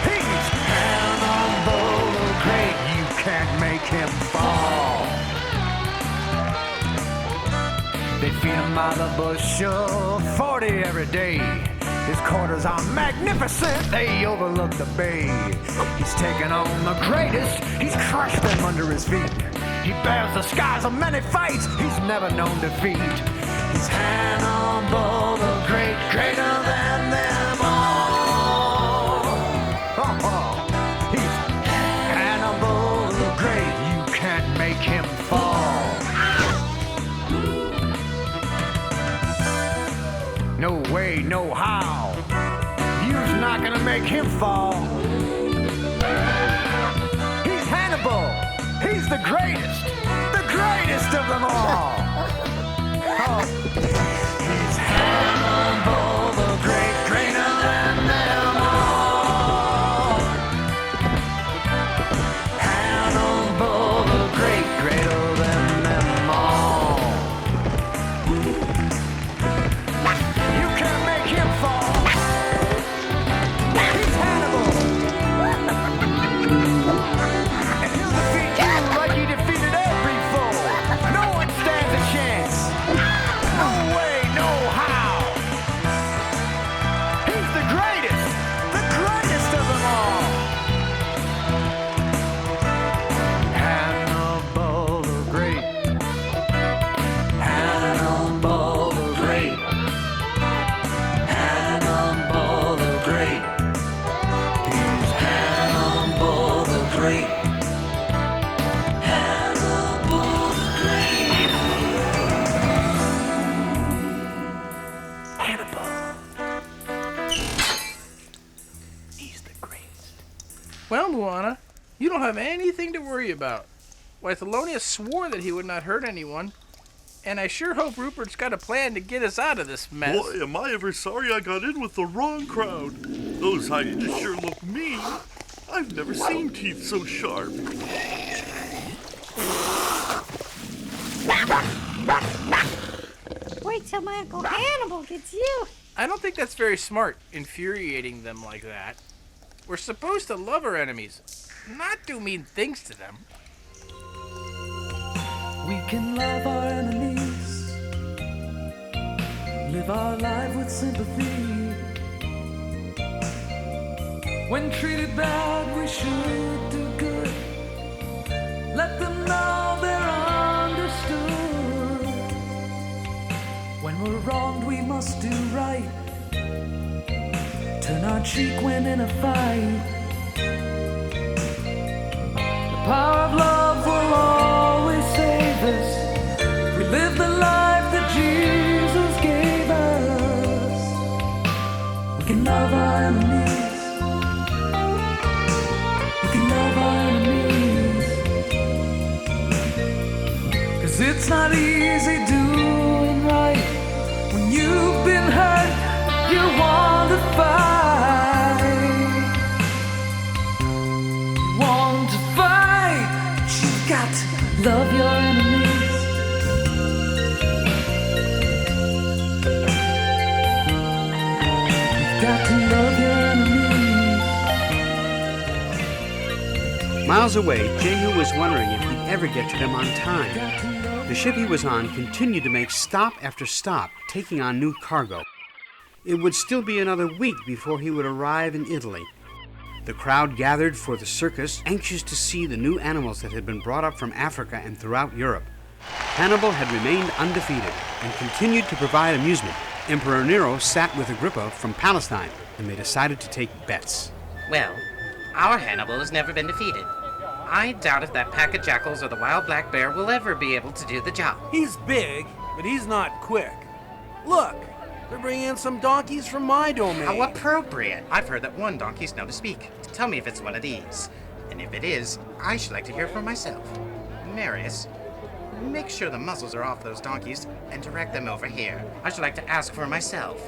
He's Hannibal, the great, you can't make him fall. They feed him by the bushel, 40 every day. His quarters are magnificent, they overlook the bay. He's taken on the greatest, he's crushed them under his feet. He bears the scars of many fights, he's never known defeat. He's Hannibal the Great, greater than them all. He's Hannibal the Great, you can't make him fall. No way, no how. You're not gonna make him fall. He's Hannibal. He's the greatest of them all. Oh. He's Hannibal, the great, greater than them all. Hannibal, the great, greater than them all. have anything to worry about. Why, Thelonious swore that he would not hurt anyone, and I sure hope Rupert's got a plan to get us out of this mess. Boy, am I ever sorry I got in with the wrong crowd. Those hyenas sure look mean. I've never seen teeth so sharp. Wait till my Uncle Hannibal gets you. I don't think that's very smart, infuriating them like that. We're supposed to love our enemies, not do mean things to them. We can love our enemies, live our life with sympathy. When treated bad, we should do good. Let them know they're understood. When we're wronged, we must do right. Turn our cheek when in a fight. The power of love will always save us. We live the life that Jesus gave us. We can love our enemies. We can love our enemies. 'Cause it's not easy doing right. When you've been hurt, you want to fight. You want to fight, but you've got to love your enemies. You've got to love your enemies. Miles away, Jehu was wondering if he'd ever get to them on time. The ship he was on continued to make stop after stop, taking on new cargo. It would still be another week before he would arrive in Italy. The crowd gathered for the circus, anxious to see the new animals that had been brought up from Africa and throughout Europe. Hannibal had remained undefeated and continued to provide amusement. Emperor Nero sat with Agrippa from Palestine, and they decided to take bets. Well, our Hannibal has never been defeated. I doubt if that pack of jackals or the wild black bear will ever be able to do the job. He's big, but he's not quick. Look, they're bringing in some donkeys from my domain. How appropriate. I've heard that one donkey's known to speak. Tell me if it's one of these. And if it is, I should like to hear for myself. Marius, make sure the muzzles are off those donkeys and direct them over here. I should like to ask for myself.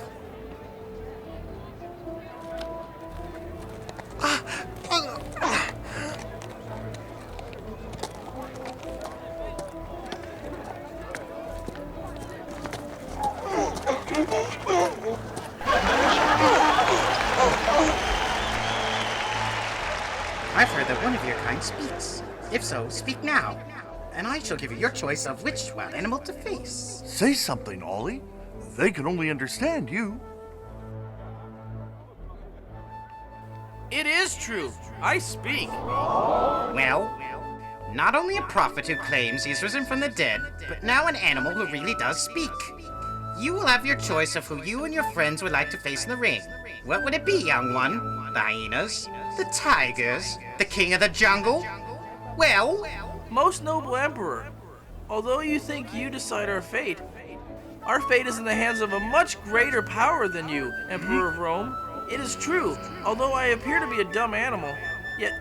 I've heard that one of your kind speaks. If so, speak now, and I shall give you your choice of which wild animal to face. Say something, Ollie. They can only understand you. It is true. I speak. Well, not only a prophet who claims he's risen from the dead, but now an animal who really does speak. You will have your choice of who you and your friends would like to face in the ring. What would it be, young one? The hyenas? The tigers? The king of the jungle? Well, most noble emperor, although you think you decide our fate is in the hands of a much greater power than you, Emperor of Rome. It is true, although I appear to be a dumb animal, yet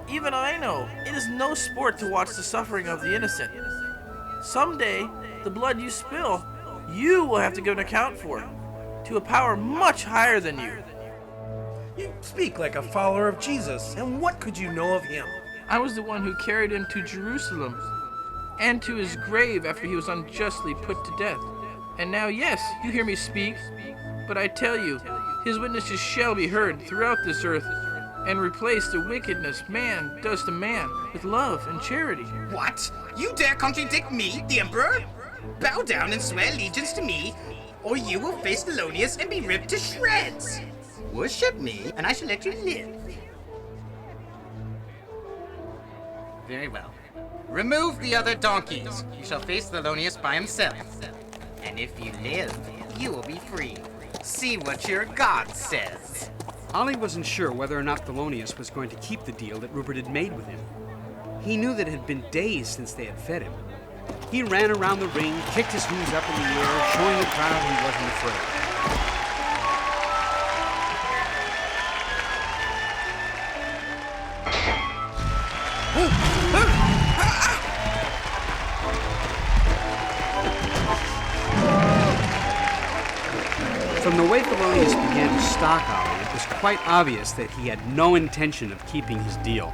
even I know it is no sport to watch the suffering of the innocent. Someday, the blood you spill, you will have to give an account for, to a power much higher than you. You speak like a follower of Jesus, and what could you know of him? I was the one who carried him to Jerusalem, and to his grave after he was unjustly put to death. And now, yes, you hear me speak, but I tell you, his witnesses shall be heard throughout this earth, and replace the wickedness man does to man with love and charity. What? You dare contradict me, the emperor? Bow down and swear allegiance to me, or you will face Thelonious and be ripped to shreds. Worship me, and I shall let you live. Very well. Remove the other donkeys. You shall face Thelonious by himself. And if you live, you will be free. See what your God says. Ollie wasn't sure whether or not Thelonious was going to keep the deal that Rupert had made with him. He knew that it had been days since they had fed him. He ran around the ring, kicked his hooves up in the air, showing the crowd he wasn't afraid. From the way Thelonious began to stalk Ollie, it was quite obvious that he had no intention of keeping his deal.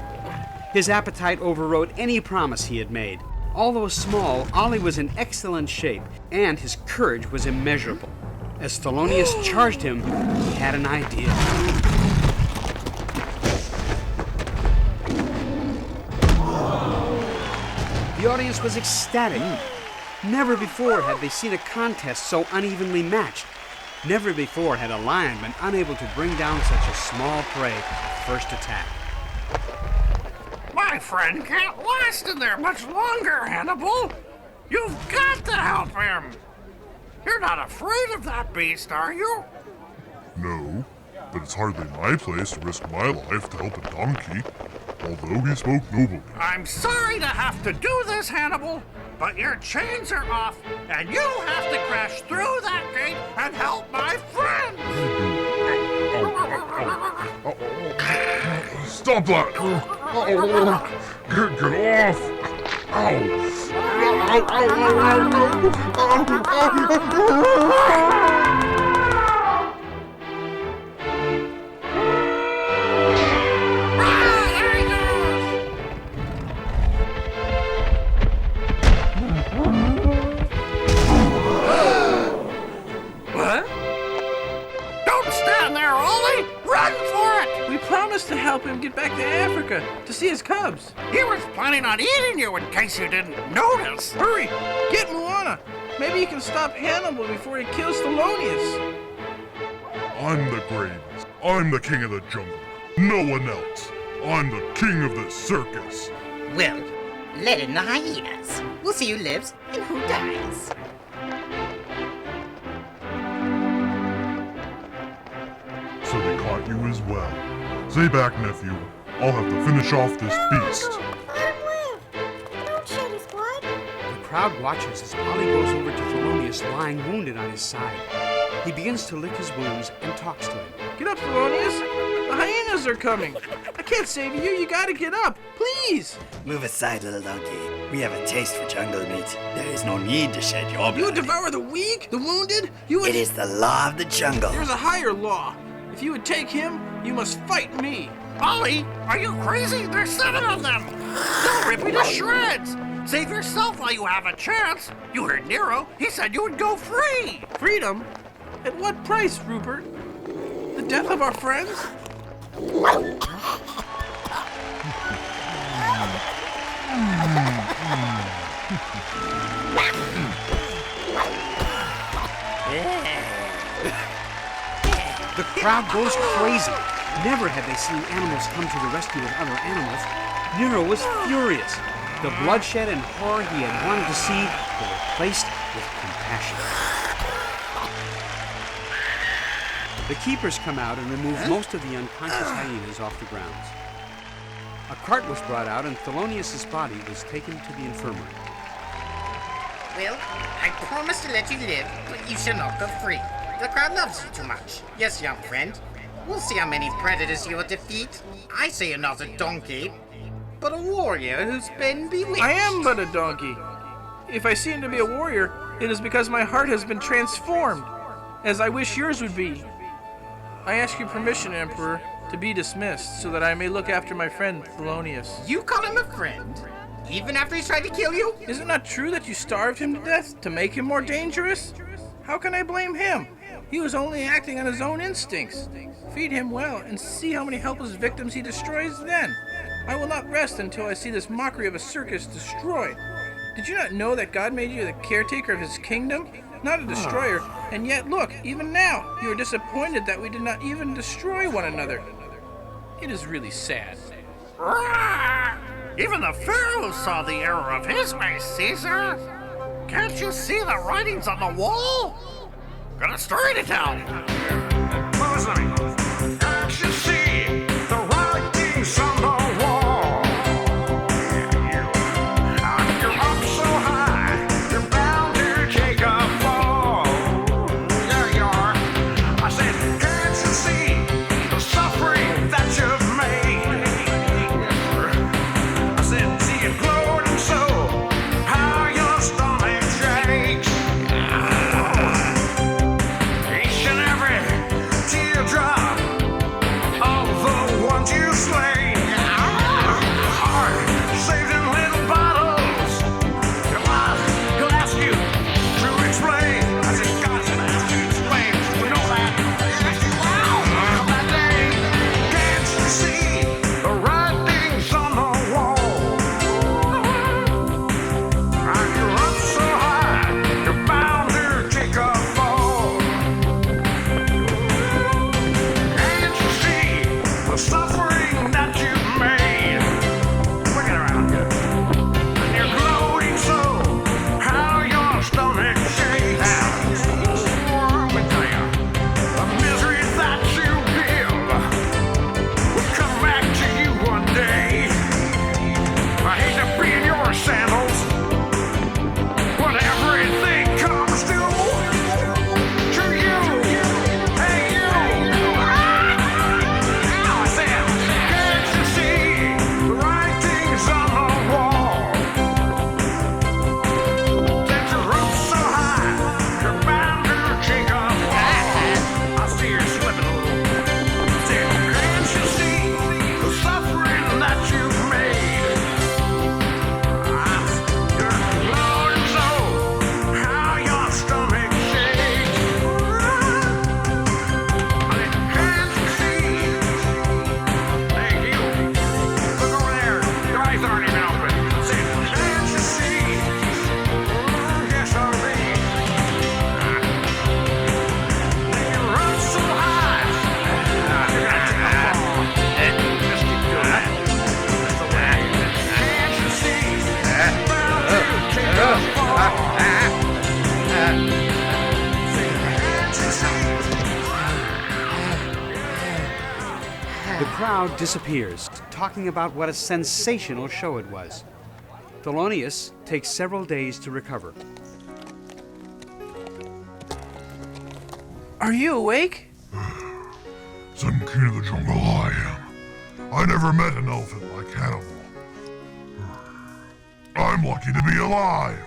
His appetite overrode any promise he had made. Although small, Ollie was in excellent shape, and his courage was immeasurable. As Thelonious charged him, he had an idea. The audience was ecstatic. Never before had they seen a contest so unevenly matched. Never before had a lion been unable to bring down such a small prey at first attack. My friend can't last in there much longer, Hannibal. You've got to help him. You're not afraid of that beast, are you? No, but it's hardly my place to risk my life to help a donkey, although he spoke nobly. I'm sorry to have to do this, Hannibal, but your chains are off, and you have to crash through that gate and help my friend. Stop that! Get off! Ow! What? Don't stand there, Ollie! Run for it! We promised to help him get back to Africa to see his cubs. He was planning on eating you in case you didn't notice. Hurry! Get Moana! Maybe you can stop Hannibal before he kills Thelonious. I'm the greatest. I'm the king of the jungle. No one else. I'm the king of this circus. Well, let in the hyenas. We'll see who lives and who dies. So they caught you as well. Stay back, nephew. I'll have to finish off this beast. Don't shed his blood. The crowd watches as Ollie goes over to Thelonious lying wounded on his side. He begins to lick his wounds and talks to him. Get up, Thelonious. The hyenas are coming. I can't save you. You gotta get up. Please. Move aside, little donkey. We have a taste for jungle meat. There is no need to shed your blood. You would devour the weak, the wounded? You would... It is the law of the jungle. There's a higher law. If you would take him, you must fight me. Ollie, are you crazy? There's 7 of them. They'll rip you to shreds. Save yourself while you have a chance. You heard Nero. He said you would go free. Freedom? At what price, Rupert? The death of our friends? The crowd goes crazy. Never had they seen animals come to the rescue of other animals. Nero was furious. The bloodshed and horror he had wanted to see were replaced with compassion. The keepers come out and remove most of the unconscious hyenas off the grounds. A cart was brought out and Thelonious' body was taken to the infirmary. Well, I promise to let you live, but you shall not go free. The crowd loves you too much. Yes, young friend. We'll see how many predators you'll defeat. I say you're not a donkey, but a warrior who's been bewitched. I am but a donkey. If I seem to be a warrior, it is because my heart has been transformed, as I wish yours would be. I ask your permission, Emperor, to be dismissed so that I may look after my friend Thelonious. You call him a friend? Even after he's tried to kill you? Is it not true that you starved him to death to make him more dangerous? How can I blame him? He was only acting on his own instincts. Feed him well and see how many helpless victims he destroys then. I will not rest until I see this mockery of a circus destroyed. Did you not know that God made you the caretaker of his kingdom? Not a destroyer, and yet look, even now, you are disappointed that we did not even destroy one another. It is really sad. Even the Pharaoh saw the error of his ways, Caesar. Can't you see the writings on the wall? Got a story to tell. Can't you see the writings on the wall? You're up so high, you're bound to take a fall. Yeah, you are. I said, can't you see the suffering that you've made? I said, see it floating so, how your stomach shakes. Each and every The crowd disappears, talking about what a sensational show it was. Thelonious takes several days to recover. Are you awake? Some king of the jungle I am. I never met an elephant like Hannibal. I'm lucky to be alive.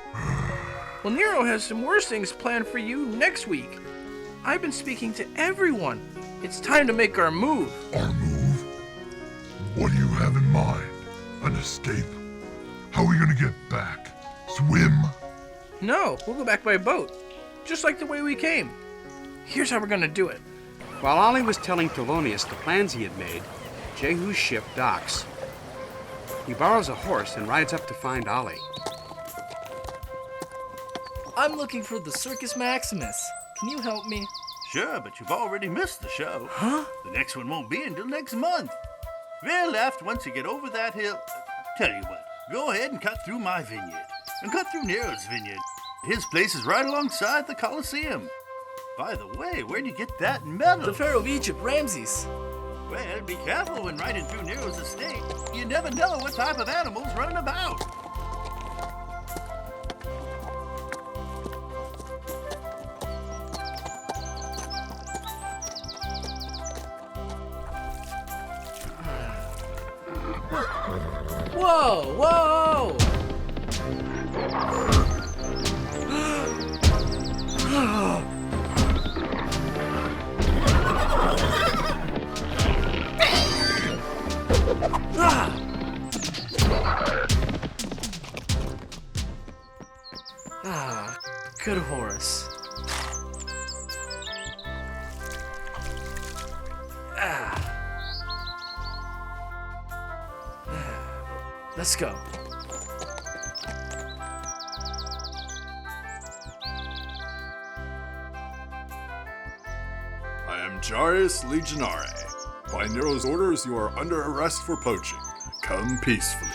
Well, Nero has some worse things planned for you next week. I've been speaking to everyone. It's time to make our move. Our move? What do you have in mind? An escape? How are we gonna get back? Swim? No, we'll go back by boat. Just like the way we came. Here's how we're gonna do it. While Ollie was telling Thelonious the plans he had made, Jehu's ship docks. He borrows a horse and rides up to find Ollie. I'm looking for the Circus Maximus. Can you help me? Sure, but you've already missed the show. Huh? The next one won't be until next month. Veer left once you get over that hill. Tell you what, go ahead and cut through my vineyard. And cut through Nero's vineyard. His place is right alongside the Colosseum. By the way, where'd you get that medal? The Pharaoh of Egypt, Ramses. Well, be careful when riding through Nero's estate. You never know what type of animal's running about. Whoa, whoa! Good horse. Let's go. I am Jarius Legionare. By Nero's orders, you are under arrest for poaching. Come peacefully.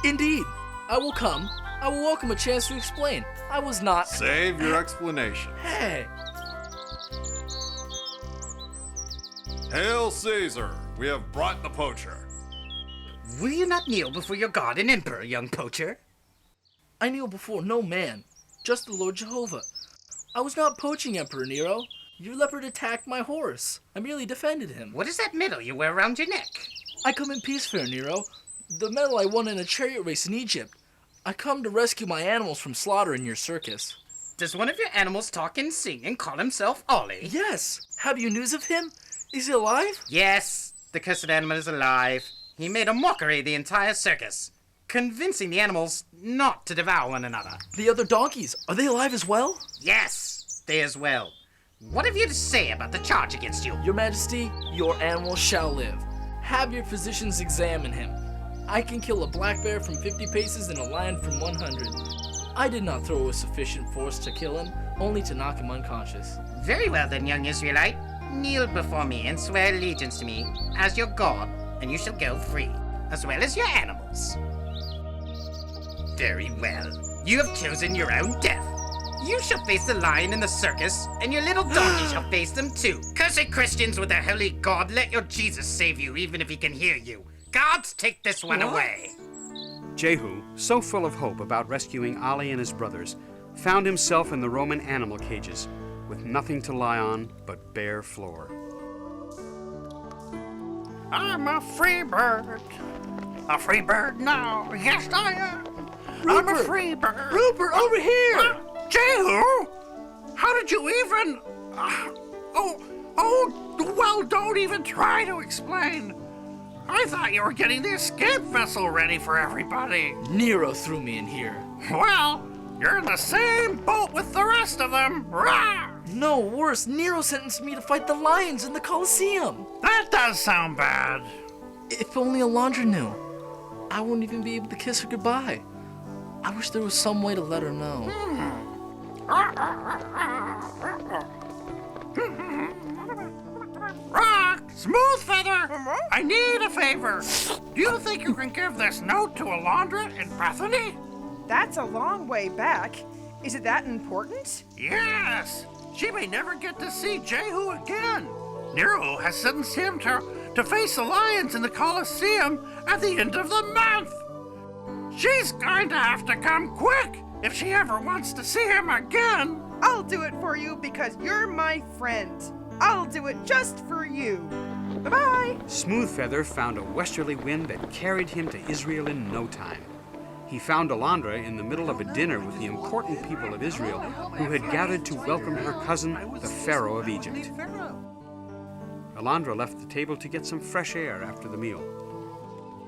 Indeed. I will come. I will welcome a chance to explain. I was not... Save your explanation. Hey! Hail Caesar! We have brought the poacher. Will you not kneel before your god and emperor, young poacher? I kneel before no man, just the Lord Jehovah. I was not poaching, Emperor Nero. Your leopard attacked my horse. I merely defended him. What is that medal you wear around your neck? I come in peace, fair Nero. The medal I won in a chariot race in Egypt. I come to rescue my animals from slaughter in your circus. Does one of your animals talk and sing and call himself Ollie? Yes. Have you news of him? Is he alive? Yes. The cursed animal is alive. He made a mockery of the entire circus, convincing the animals not to devour one another. The other donkeys, are they alive as well? Yes, they as well. What have you to say about the charge against you? Your Majesty, your animal shall live. Have your physicians examine him. I can kill a black bear from 50 paces and a lion from 100. I did not throw a sufficient force to kill him, only to knock him unconscious. Very well then, young Israelite. Kneel before me and swear allegiance to me as your god, and you shall go free, as well as your animals. Very well. You have chosen your own death. You shall face the lion in the circus, and your little donkey shall face them too. Cursed Christians with their holy God, let your Jesus save you, even if he can hear you. Gods, take this one away. Jehu, so full of hope about rescuing Ollie and his brothers, found himself in the Roman animal cages, with nothing to lie on but bare floor. I'm a free bird. A free bird now. Yes, I am. I'm a free bird. Rupert, over here! Jehu! How did you even... well, don't even try to explain. I thought you were getting the escape vessel ready for everybody. Nero threw me in here. Well, you're in the same boat with the rest of them. Rah! No, worse, Nero sentenced me to fight the lions in the Colosseum. That does sound bad. If only Alondra knew. I wouldn't even be able to kiss her goodbye. I wish there was some way to let her know. Rock, Smooth Feather, I need a favor. Do you think you can give this note to Alondra in Bethany? That's a long way back. Is it that important? Yes. She may never get to see Jehu again. Nero has sentenced him to to face the lions in the Coliseum at the end of the month. She's going to have to come quick if she ever wants to see him again. I'll do it for you because you're my friend. I'll do it just for you. Bye-bye. Smoothfeather found a westerly wind that carried him to Israel in no time. He found Alondra in the middle of a dinner with the important people of Israel who had gathered to welcome her cousin, the Pharaoh of Egypt. Alondra left the table to get some fresh air after the meal.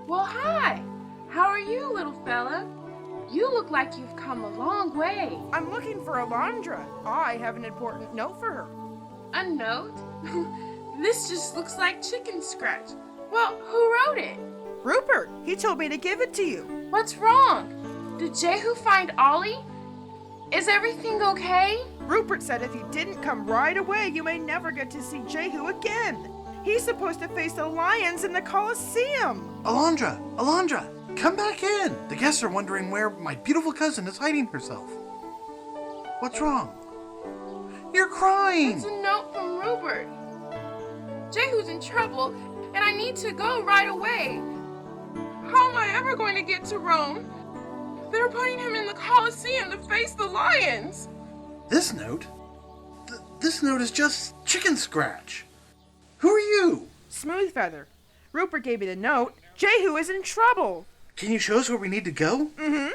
Well, hi. How are you, little fella? You look like you've come a long way. I'm looking for Alondra. I have an important note for her. A note? This just looks like chicken scratch. Well, who wrote it? Rupert. He told me to give it to you. What's wrong? Did Jehu find Ollie? Is everything okay? Rupert said if you didn't come right away, you may never get to see Jehu again. He's supposed to face the lions in the Coliseum. Alondra, come back in. The guests are wondering where my beautiful cousin is hiding herself. What's wrong? You're crying. It's a note from Rupert. Jehu's in trouble, and I need to go right away. How am I ever going to get to Rome? They're putting him in the Coliseum to face the lions. This note? This note is just chicken scratch. Who are you? Smoothfeather. Rupert gave me the note. Jehu is in trouble. Can you show us where we need to go? Mm-hmm.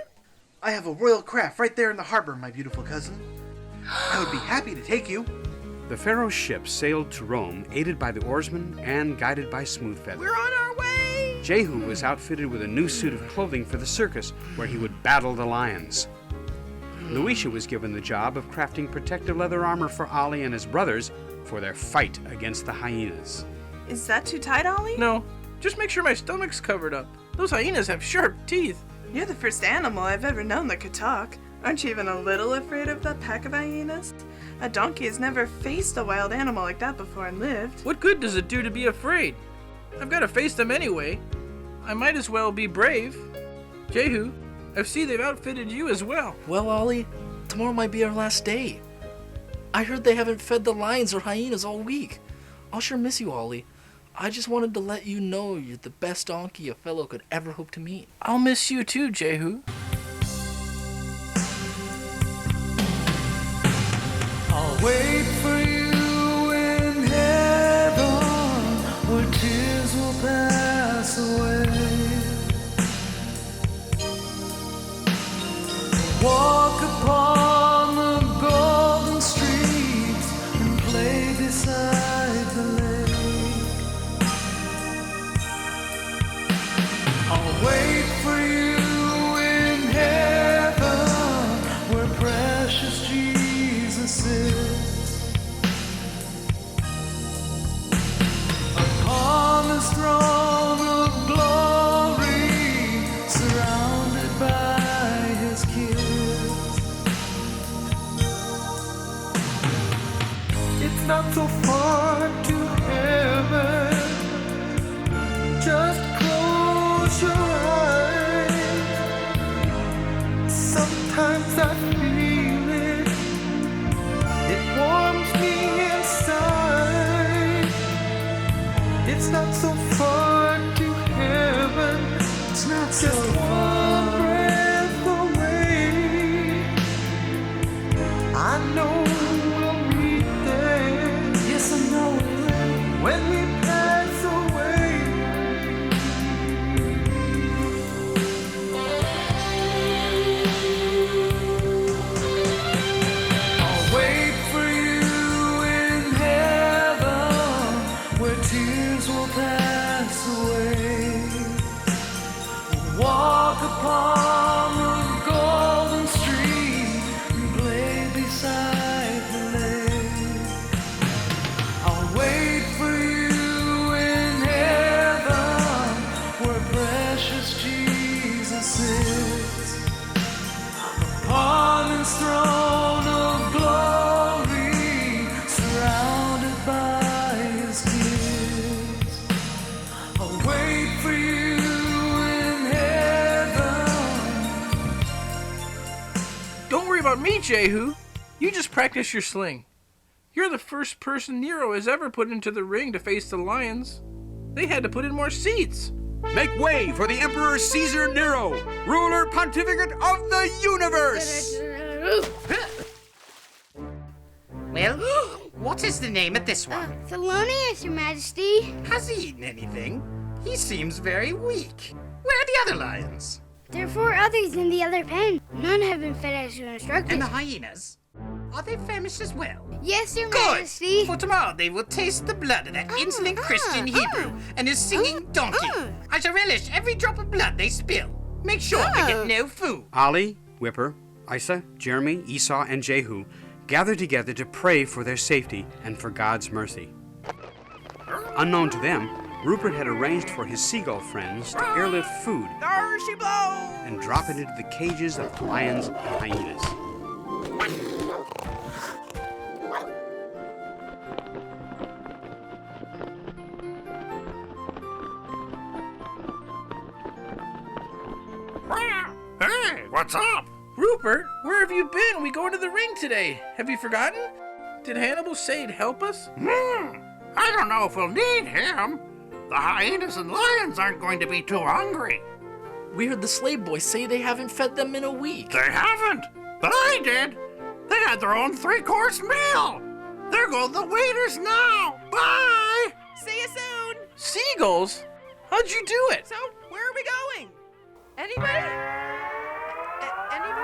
I have a royal craft right there in the harbor, my beautiful cousin. I would be happy to take you. The Pharaoh's ship sailed to Rome, aided by the oarsmen and guided by Smoothfeather. We're on our way! Jehu was outfitted with a new suit of clothing for the circus, where he would battle the lions. Luisha was given the job of crafting protective leather armor for Ollie and his brothers for their fight against the hyenas. Is that too tight, Ollie? No, just make sure my stomach's covered up. Those hyenas have sharp teeth. You're the first animal I've ever known that could talk. Aren't you even a little afraid of that pack of hyenas? A donkey has never faced a wild animal like that before and lived. What good does it do to be afraid? I've got to face them anyway. I might as well be brave. Jehu, I see they've outfitted you as well. Well, Ollie, tomorrow might be our last day. I heard they haven't fed the lions or hyenas all week. I'll sure miss you, Ollie. I just wanted to let you know you're the best donkey a fellow could ever hope to meet. I'll miss you too, Jehu. I'll wait for you in heaven, where tears will pass away. Walk upon the golden streets and play beside the lake. I'll wait for you in heaven, where precious Jesus is. Upon his throne of glory, surrounded by his kiss. It's not so far to heaven, just close your eyes. Sometimes I feel it, it warms me inside. It's not so far to heaven, it's not just one breath away. I know we'll meet there, yes I know it, when we pass away. I'll wait for you in heaven, where tears will pass away. Walk upon the golden street and play beside the lake. I'll wait for you in heaven, where precious Jesus is. Upon his throne of glory, surrounded by his kids. I'll wait for you in heaven. Don't worry about me, Jehu. You just practice your sling. You're the first person Nero has ever put into the ring to face the lions. They had to put in more seats. Make way for the Emperor Caesar Nero, ruler pontificate of the universe! Well, what is the name of this one? Thelonious, Your Majesty. Has he eaten anything? He seems very weak. Where are the other lions? There are 4 others in the other pen. None have been fed as you instructed. And the hyenas? Are they famished as well? Yes, Your Good! Majesty. For tomorrow they will taste the blood of that insolent Christian Hebrew and his singing donkey. I shall relish every drop of blood they spill. Make sure they get no food. Ollie, Whipper, Isa, Jeremy, Esau, and Jehu gathered together to pray for their safety and for God's mercy. Unknown to them, Rupert had arranged for his seagull friends to airlift food There she blows! and drop it into the cages of lions and hyenas. Hey, what's up? Rupert, where have you been? We go to the ring today. Have you forgotten? Did Hannibal say he'd help us? I don't know if we'll need him. The hyenas and lions aren't going to be too hungry. We heard the slave boys say they haven't fed them in a week. They haven't, but I did. They had their own 3-course meal. There go the waiters now. Bye. See you soon! Seagulls? How'd you do it? So, where are we going? Anybody? Anybody?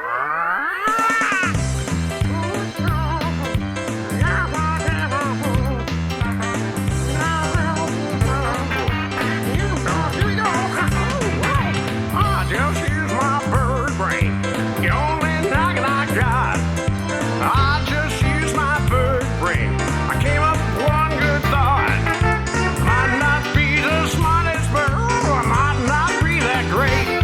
I just use my bird brain. The only noggin I got. I just use my bird brain. I came up with one good thought. Might not be the smartest bird, I might not be that great.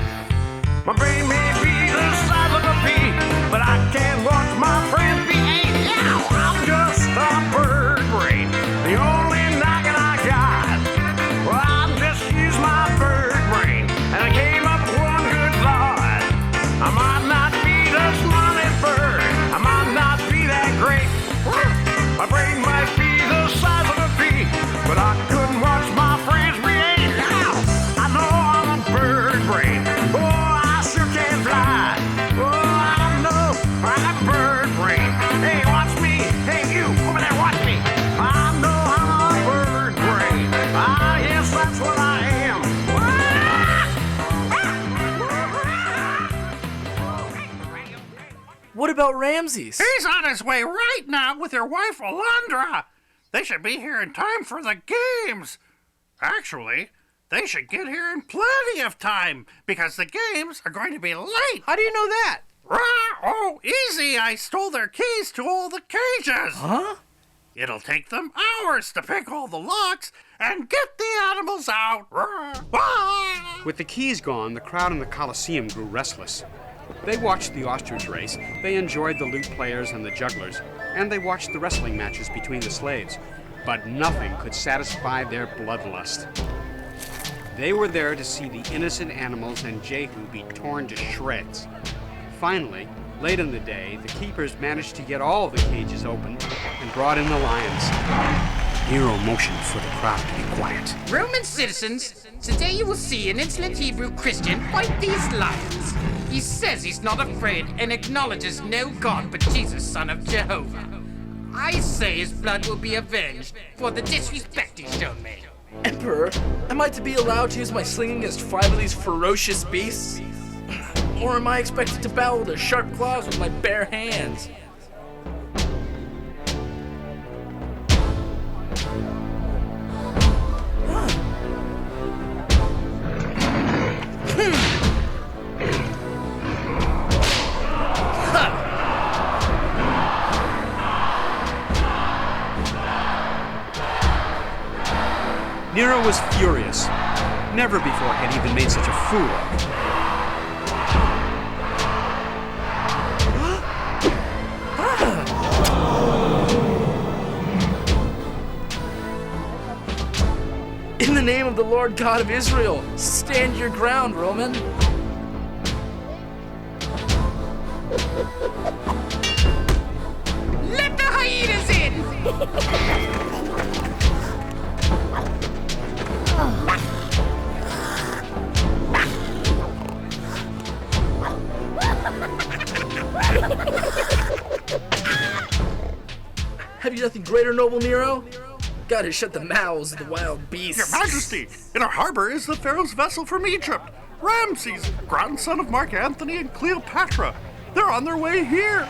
My brain may be the size of a pea, but I can't watch my friends be ate. Yeah, I'm just a bird brain. The only noggin I got. Well, I just use my bird brain, and I came up with one good thought. I might not be the smartest bird, I might not be that great. My brain might be the size of a pea, but I couldn't watch my friends be ate. Yeah, I know I'm a bird brain. Oh, I sure can fly. Oh, I know I'm a bird brain. Hey, watch me. Hey, you over there, watch me. I know I'm a bird brain. Ah, yes, that's what I am. What about Ramses? He's on his way right now with your wife, Alondra. They should be here in time for the games. Actually, they should get here in plenty of time because the games are going to be late. How do you know that? Oh, easy. I stole their keys to all the cages. Huh? It'll take them hours to pick all the locks and get the animals out. With the keys gone, the crowd in the Colosseum grew restless. They watched the ostrich race, they enjoyed the lute players and the jugglers, and they watched the wrestling matches between the slaves. But nothing could satisfy their bloodlust. They were there to see the innocent animals and Jehu be torn to shreds. Finally, late in the day, the keepers managed to get all the cages open and brought in the lions. Nero motioned for the crowd to be quiet. Roman citizens, today you will see an insolent Hebrew Christian fight these lions. He says he's not afraid and acknowledges no God but Jesus, son of Jehovah. I say his blood will be avenged for the disrespect he's shown me. Emperor, am I to be allowed to use my sling against 5 of these ferocious beasts? Or am I expected to battle their sharp claws with my bare hands? Nero was furious. Never before had he been made such a fool. In the name of the Lord God of Israel, stand your ground, Roman. Let the hyenas in! Have you nothing greater, noble Nero? Gotta shut the mouths of the wild beasts. Your Majesty, in our harbor is the Pharaoh's vessel from Egypt. Ramses, grandson of Mark Antony and Cleopatra. They're on their way here.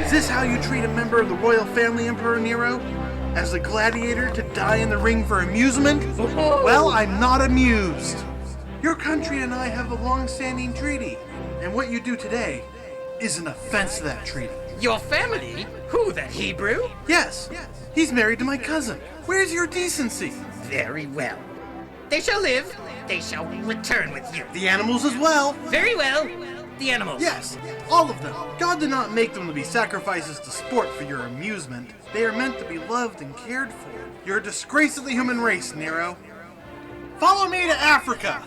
Is this how you treat a member of the royal family, Emperor Nero? As a gladiator to die in the ring for amusement? Well, I'm not amused. Your country and I have a long-standing treaty, and what you do today is an offense to that treaty. Your family? Who, that Hebrew? Yes, he's married to my cousin. Where's your decency? Very well. They shall live. They shall return with you. The animals as well. Very well. The animals. Yes, all of them. God did not make them to be sacrifices to sport for your amusement. They are meant to be loved and cared for. You're a disgrace to the human race, Nero. Follow me to Africa.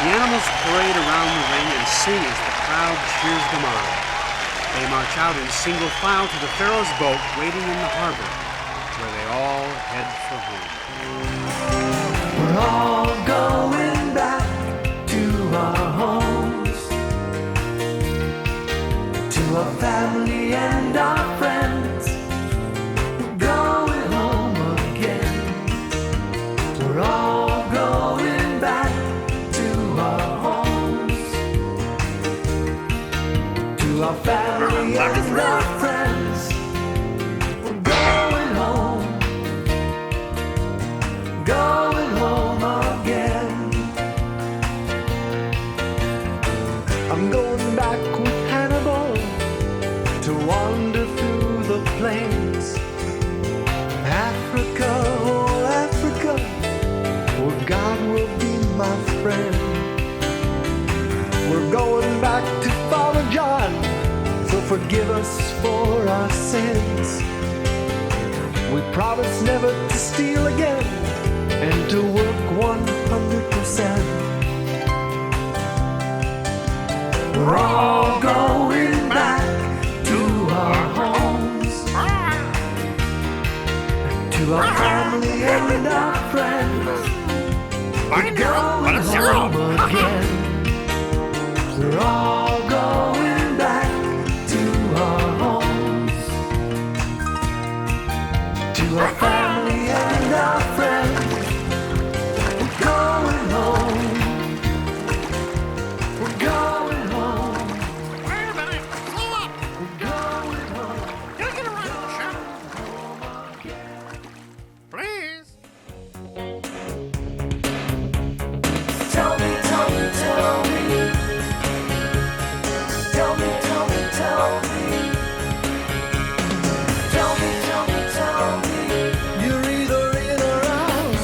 The animals parade around the ring and sing as the crowd cheers them on. They march out in single file to the Pharaoh's boat waiting in the harbor, where they all head for home. We're all going back to our homes, to our family and our friends. We're going home again. We're all going back to our homes, to our family and our friends. We're going home, going home again. I'm going back with Hannibal to wander through the plains. Africa, oh Africa, where God will be my friend. We're going back to Father John, so forgive us for our sins. We promise never to steal again and to work 100%. We're all going back to our homes, to our family and our friends. We're going home again. We're all going back to our homes, to our family and our friends. We're going home. We're going home. Wait a minute. Slow up. We're going home. Can I get a ride on the ship? Please. Tell me, tell me, tell me. Tell me, tell me, tell me. Tell me, tell me, tell me. You're either in or out.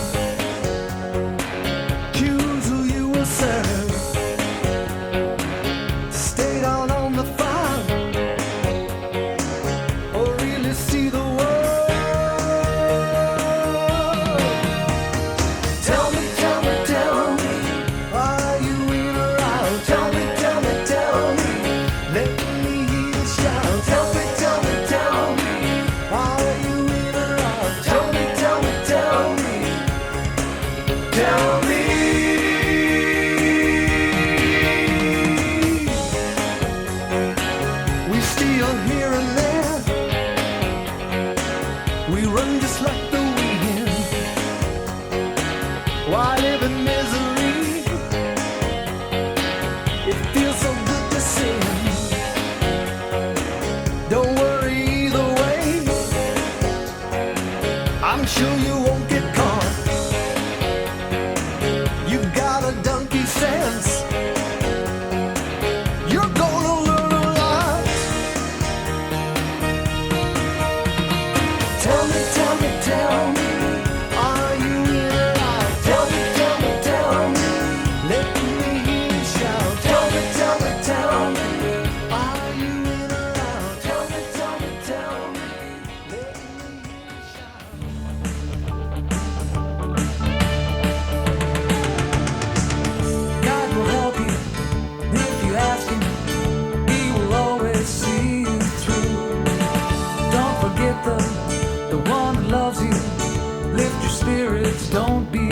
you run just like the wind. Why live in misery? It feels so good to sin. Don't worry either way. I'm sure you won't get caught. You've got a donkey sense. You're gonna learn a lot. Tell me, are you in or out? Tell me, let me hear you shout. Tell me, are you in or out? Tell me, let me hear you shout. God will help you if you ask him. He will always see you through. Don't forget the one that loves you. Lift your spirits, don't be